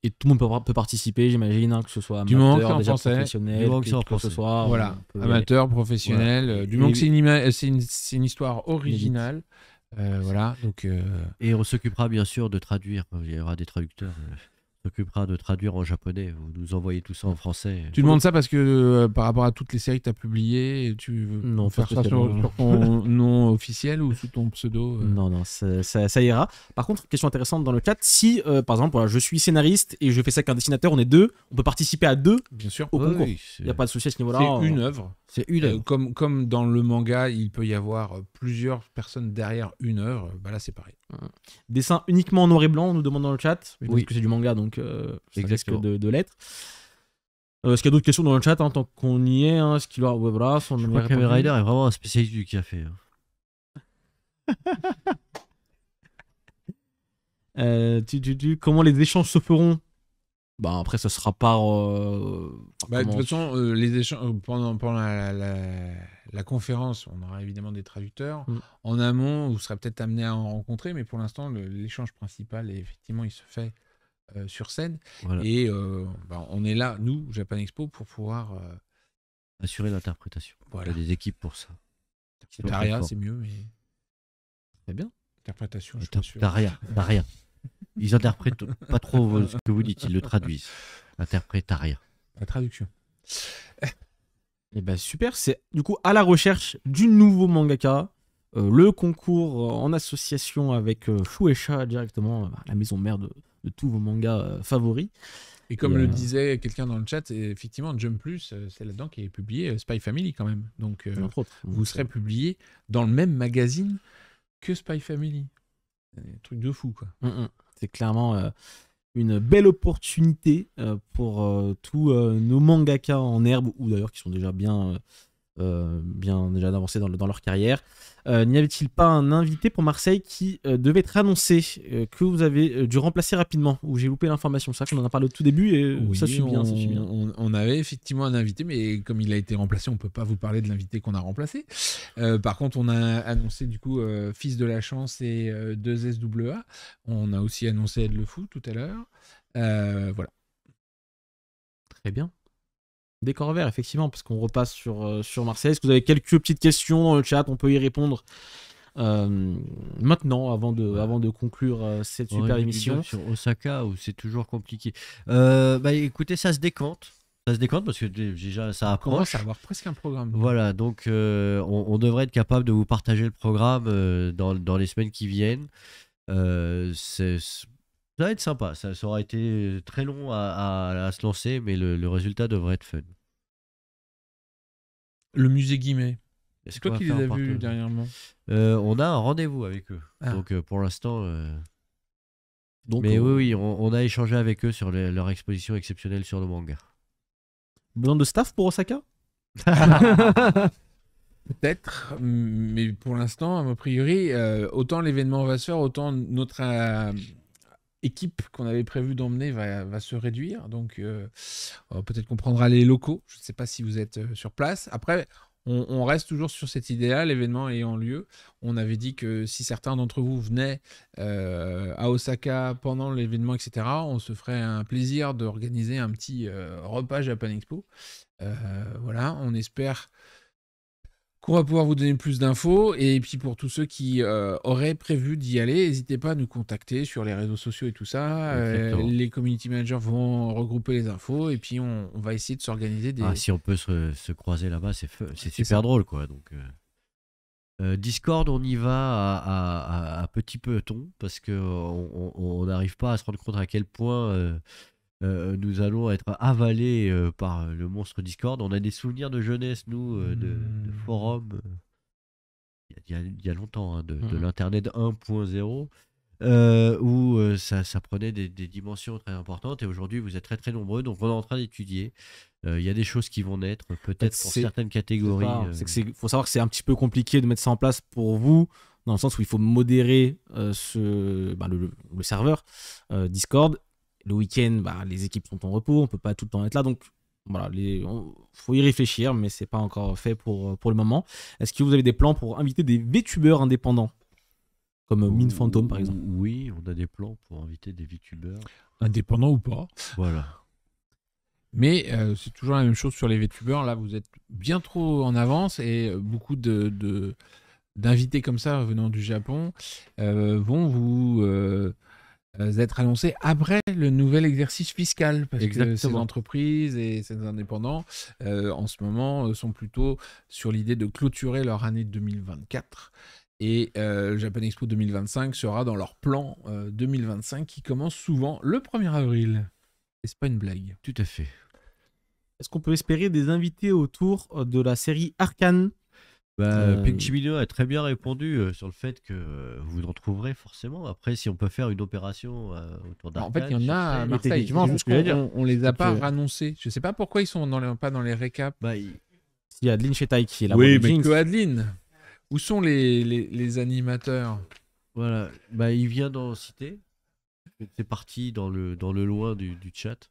Et tout le monde peut participer, j'imagine, que ce soit du moment amateur, que déjà français, professionnel, du moment que c'est en que ce français. soit amateur, professionnel, voilà. Du moment que c'est une histoire originale. Voilà, donc Et on s'occupera bien sûr de traduire. Il y aura des traducteurs. On s'occupera de traduire en japonais. Vous nous envoyez tout ça en français. Tu demandes ça parce que par rapport à toutes les séries que tu as publiées, tu veux Non, faire ça sur ton nom officiel ou sous ton pseudo Non, ça ira. Par contre, question intéressante dans le chat, si par exemple je suis scénariste et je fais ça avec un dessinateur, on est deux, on peut participer à deux bien sûr au concours. Oui, Il n'y a pas de souci à ce niveau-là. C'est une œuvre. C'est une œuvre. Comme dans le manga, il peut y avoir plusieurs personnes derrière une œuvre. Là, c'est pareil. Dessin uniquement en noir et blanc, on nous demande dans le chat. Oui. Parce que c'est du manga, donc ça risque de l'être. Est-ce qu'il y a d'autres questions dans le chat tant qu'on y est Est-ce qu'il y aura... voilà, Je crois que Kamen Rider est vraiment un spécialiste du café. Comment les échanges se feront après, ça sera par... de toute façon, les échanges, pendant la conférence, on aura évidemment des traducteurs. En amont, vous serez peut-être amené à en rencontrer, mais pour l'instant, l'échange principal, effectivement, il se fait sur scène. Voilà. Et on est là, nous, Japan Expo, pour pouvoir... assurer l'interprétation. Voilà. Il y a des équipes pour ça. Taria, c'est mieux, mais... C'est bien. Interprétation, je suis sûr. Taria. Ils interprètent pas trop ce que vous dites, ils le traduisent. Interprétaria. La traduction. Et super, c'est du coup à la recherche du nouveau mangaka, le concours en association avec Shueisha directement, la maison mère de de tous vos mangas favoris. Et comme Et, le disait quelqu'un dans le chat, effectivement, Jump Plus, c'est là-dedans qui est publié Spy Family quand même. Donc, entre autres. vous serez publié dans le même magazine que Spy Family. Un truc de fou, quoi. C'est clairement une belle opportunité pour tous nos mangaka en herbe, ou d'ailleurs qui sont déjà bien déjà avancés dans leur carrière. N'y avait-il pas un invité pour Marseille qui devait être annoncé, que vous avez dû remplacer rapidement, ou j'ai loupé l'information? C'est vrai qu'on en a parlé au tout début et Oui, ça suit bien. on avait effectivement un invité, mais comme il a été remplacé, on ne peut pas vous parler de l'invité qu'on a remplacé. Par contre, on a annoncé du coup Fils de la Chance et 2SWA. On a aussi annoncé Ed le Fou tout à l'heure. Voilà. Très bien. Décor vert, effectivement, parce qu'on repasse sur Marseille. Est-ce que vous avez quelques petites questions dans le chat? On peut y répondre maintenant, avant de conclure cette super émission. Sur Osaka, où c'est toujours compliqué. Écoutez, ça se décante. Ça se décante parce que déjà, ça On commence approche. à avoir presque un programme. Voilà, donc on devrait être capable de vous partager le programme dans les semaines qui viennent. Ça va être sympa. Ça aura été très long à se lancer, mais le résultat devrait être fun. Le musée Guimet. Est-ce C'est toi qu'on qui va les faire as vus partout dernièrement. On a un rendez-vous avec eux. Ah. Donc pour l'instant. Donc, Mais oui, on a échangé avec eux sur leur exposition exceptionnelle sur le manga. besoin de staff pour Osaka? Peut-être, mais pour l'instant, a priori, autant l'événement va se faire, autant notre équipe qu'on avait prévu d'emmener va se réduire. Donc peut-être qu'on prendra les locaux. Je ne sais pas si vous êtes sur place. Après, on reste toujours sur cette idée-là, l'événement ayant lieu. On avait dit que si certains d'entre vous venaient à Osaka pendant l'événement, etc., on se ferait un plaisir d'organiser un petit repas Japan Expo. Voilà, on espère qu'on va pouvoir vous donner plus d'infos. Et puis pour tous ceux qui auraient prévu d'y aller, n'hésitez pas à nous contacter sur les réseaux sociaux et tout ça. Les community managers vont regrouper les infos et puis on va essayer de s'organiser des... Si on peut se croiser là-bas, c'est super ça. drôle, quoi. Donc, Discord, on y va à petit peloton parce qu'on n'arrive pas à se rendre compte à quel point nous allons être avalés par le monstre Discord. On a des souvenirs de jeunesse, nous, de forums, il y a longtemps, hein, de l'Internet 1.0, où ça prenait des dimensions très importantes. Et aujourd'hui, vous êtes très très nombreux, donc on est en train d'étudier. Il y a des choses qui vont naître, peut-être pour certaines catégories. Faut savoir que c'est un petit peu compliqué de mettre ça en place pour vous, dans le sens où il faut modérer le serveur Discord. Le week-end, les équipes sont en repos, on peut pas tout le temps être là, donc voilà, faut y réfléchir, mais c'est pas encore fait pour le moment. Est-ce que vous avez des plans pour inviter des VTubers indépendants, comme Min Phantom par exemple? Oui, on a des plans pour inviter des VTubers. Indépendants ou pas. Voilà. Mais c'est toujours la même chose sur les VTubers. Là, vous êtes bien trop en avance et beaucoup d'invités comme ça venant du Japon vont vous être annoncés après le nouvel exercice fiscal. Parce que ces entreprises et ces indépendants, en ce moment, sont plutôt sur l'idée de clôturer leur année 2024. Et Japan Expo 2025 sera dans leur plan 2025 qui commence souvent le 1er avril. Et c'est pas une blague. Tout à fait. Est-ce qu'on peut espérer des invités autour de la série Arcane? Pinchimino a très bien répondu sur le fait que vous en trouverez forcément. Après, si on peut faire une opération autour d'Arcane... En fait, il y en a à Marseille. Effectivement, on les a pas annoncés. Je sais pas pourquoi ils sont pas dans les récaps. Il y a Adeline Chetaille qui est là. Oui, mais que Adeline. Où sont les animateurs? Voilà. Il vient d'en citer. C'est parti dans le loin du chat.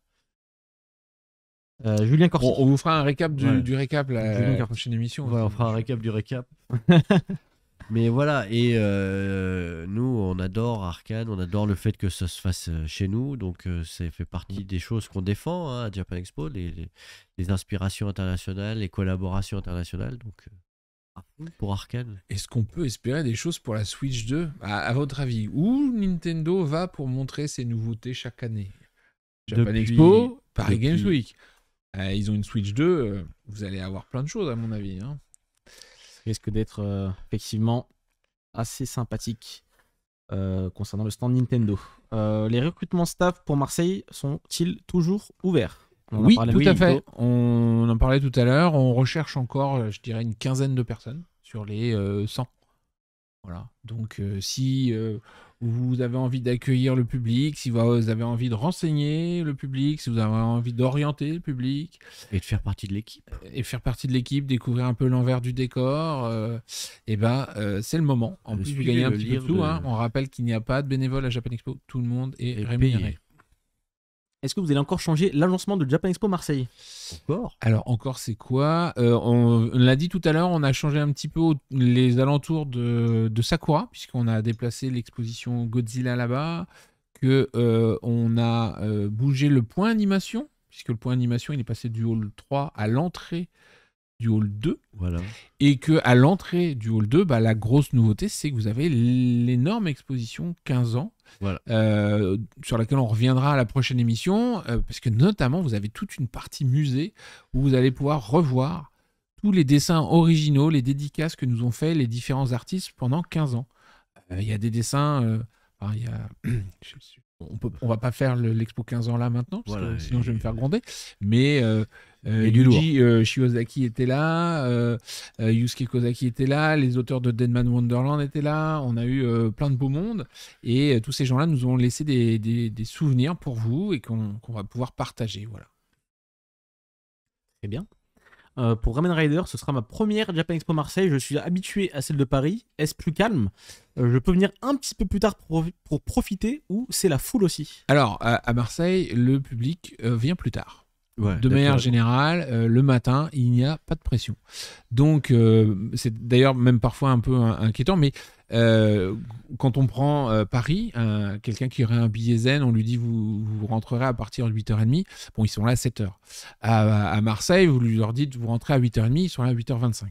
Julien Corsi. On vous fera un récap du récap la prochaine émission. Voilà, on fera un récap du récap. Mais voilà, et nous, on adore Arcane, on adore le fait que ça se fasse chez nous, donc ça fait partie des choses qu'on défend à Japan Expo, les inspirations internationales, les collaborations internationales, donc pour Arcane. Est-ce qu'on peut espérer des choses pour la Switch 2 à votre avis? Où Nintendo va pour montrer ses nouveautés chaque année? Japan Expo, Paris Games Week. Ils ont une Switch 2, vous allez avoir plein de choses à mon avis. Ça risque d'être effectivement assez sympathique. concernant le stand Nintendo. Les recrutements staff pour Marseille sont-ils toujours ouverts? On en a Oui, parlé tout un à petit fait. peu. On en parlait tout à l'heure. On recherche encore, je dirais, une quinzaine de personnes sur les 100. Voilà. Donc, si vous avez envie d'accueillir le public, si vous avez envie de renseigner le public, si vous avez envie d'orienter le public Et de faire partie de l'équipe. et faire partie de l'équipe, découvrir un peu l'envers du décor, c'est le moment. En plus, vous Suivez gagnez un le petit peu de livre sous. de- hein. On rappelle qu'il n'y a pas de bénévoles à Japan Expo. Tout le monde est Et rémunéré. payé. Est-ce que vous allez encore changer l'agencement de Japan Expo Marseille? Encore. Alors encore c'est quoi on l'a dit tout à l'heure, on a changé un petit peu les alentours de Sakura, puisqu'on a déplacé l'exposition Godzilla là-bas, que on a bougé le point animation, puisque le point animation il est passé du hall 3 à l'entrée du hall 2, Voilà. et que à l'entrée du hall 2, la grosse nouveauté c'est que vous avez l'énorme exposition 15 ans, Voilà. sur laquelle on reviendra à la prochaine émission, parce que notamment vous avez toute une partie musée où vous allez pouvoir revoir tous les dessins originaux, les dédicaces que nous ont fait les différents artistes pendant 15 ans. Il y a des dessins, il y a... on va pas faire l'expo 15 ans là maintenant, parce Voilà, que sinon je vais et- me faire gronder, mais Et du Yuji Shiozaki était là, Yusuke Kozaki était là, les auteurs de Deadman Wonderland étaient là, on a eu plein de beau monde, et tous ces gens-là nous ont laissé des souvenirs pour vous et qu'on va pouvoir partager. Voilà. Très bien. Pour Ramen Rider, ce sera ma première Japan Expo Marseille. Je suis habitué à celle de Paris. Est-ce plus calme? Je peux venir un petit peu plus tard pour profiter, ou c'est la foule aussi? Alors, à Marseille, le public vient plus tard. Ouais, De manière d'accord. générale, le matin, il n'y a pas de pression. Donc, c'est d'ailleurs même parfois un peu inquiétant, mais quand on prend Paris, quelqu'un qui aurait un billet zen, on lui dit vous rentrerez à partir de 8h30. Bon, ils sont là à 7h. À Marseille, vous leur dites vous rentrez à 8h30, ils sont là à 8h25.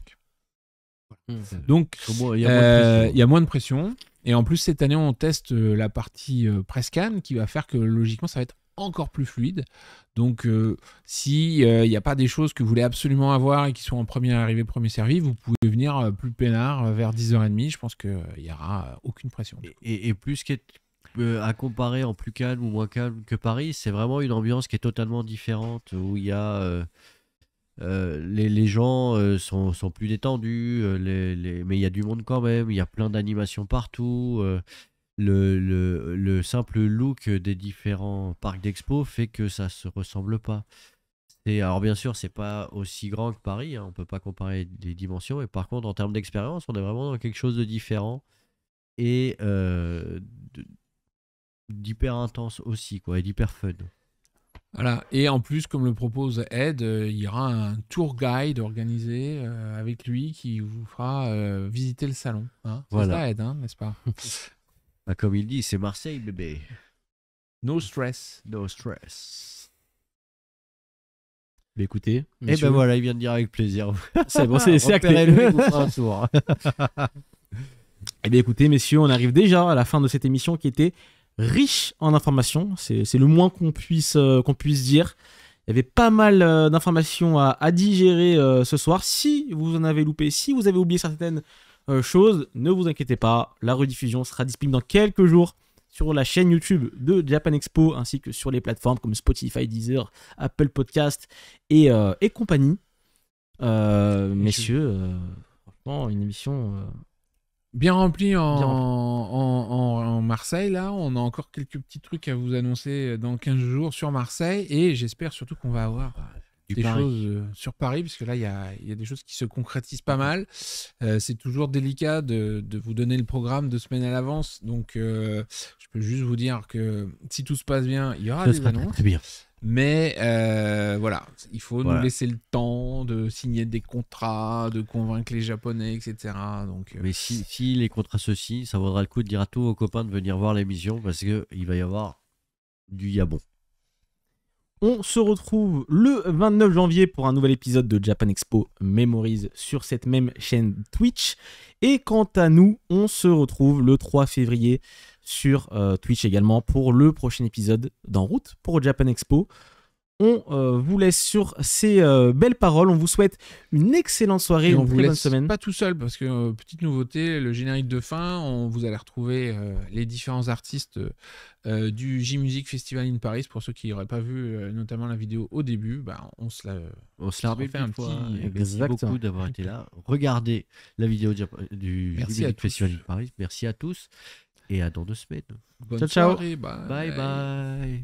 Donc, Au moins, il y a moins de pression. il y a moins de pression. Et en plus, cette année, on teste la partie press-scan qui va faire que logiquement, ça va être encore plus fluide. Donc, si il n'y a pas des choses que vous voulez absolument avoir et qui sont en première arrivée, premier servi, vous pouvez venir plus peinard vers 10h30. Je pense qu'il n'y aura aucune pression. Et plus à comparer en plus calme ou moins calme que Paris, c'est vraiment une ambiance qui est totalement différente, où il y a les gens sont plus détendus, mais il y a du monde quand même, il y a plein d'animations partout. Le simple look des différents parcs d'expo fait que ça se ressemble pas. Alors bien sûr, c'est pas aussi grand que Paris, hein, on peut pas comparer les dimensions, et par contre en termes d'expérience, on est vraiment dans quelque chose de différent et d'hyper intense aussi, quoi, et d'hyper fun. Voilà. Et en plus, comme le propose Ed, il y aura un tour guide organisé avec lui qui vous fera visiter le salon. Hein. C'est Voilà. ça, Ed, hein, n'est-ce pas? Bah, comme il dit, c'est Marseille, bébé. No stress. No stress. Bah, écoutez, Et messieurs, ben voilà, il vient de dire avec plaisir. c'est bon, c'est acté. Repérez-le et vous ferez un tour. Eh bien écoutez messieurs, on arrive déjà à la fin de cette émission qui était riche en informations, c'est le moins qu'on puisse dire. Il y avait pas mal d'informations à digérer ce soir. Si vous en avez loupé, si vous avez oublié certaines choses, ne vous inquiétez pas, la rediffusion sera disponible dans quelques jours sur la chaîne YouTube de Japan Expo, ainsi que sur les plateformes comme Spotify, Deezer, Apple Podcast et compagnie. Messieurs, franchement, une émission... Bien rempli en, Bien en Marseille, là. On a encore quelques petits trucs à vous annoncer dans 15 jours sur Marseille. Et j'espère surtout qu'on va avoir des Paris. choses sur Paris, parce que là, il y a des choses qui se concrétisent pas mal. C'est toujours délicat de vous donner le programme 2 semaines à l'avance. Donc, je peux juste vous dire que si tout se passe bien, il y aura Ça des sera très, annonces. très bien. Mais voilà, il faut Voilà. nous laisser le temps de signer des contrats, de convaincre les Japonais, etc. Donc, Mais si les contrats se signent, ça vaudra le coup de dire à tous vos copains de venir voir l'émission parce qu'il va y avoir du yabon. On se retrouve le 29 janvier pour un nouvel épisode de Japan Expo Memories sur cette même chaîne Twitch. Et quant à nous, on se retrouve le 3 février sur Twitch également pour le prochain épisode d'En route pour Japan Expo. On vous laisse sur ces belles paroles. On vous souhaite une excellente soirée, Et on une vous très bonne laisse semaine. pas tout seul parce que petite nouveauté, le générique de fin, vous allez retrouver les différents artistes du J-Music Festival in Paris. Pour ceux qui n'auraient pas vu notamment la vidéo au début, on se la remet refait un fois. petit- Et Merci Exactement. beaucoup d'avoir été là. Regardez la vidéo du Merci J-Music à tous. Festival in Paris. Merci à tous et à dans 2 semaines. bonne Ciao, ciao. soirée. Bye bye.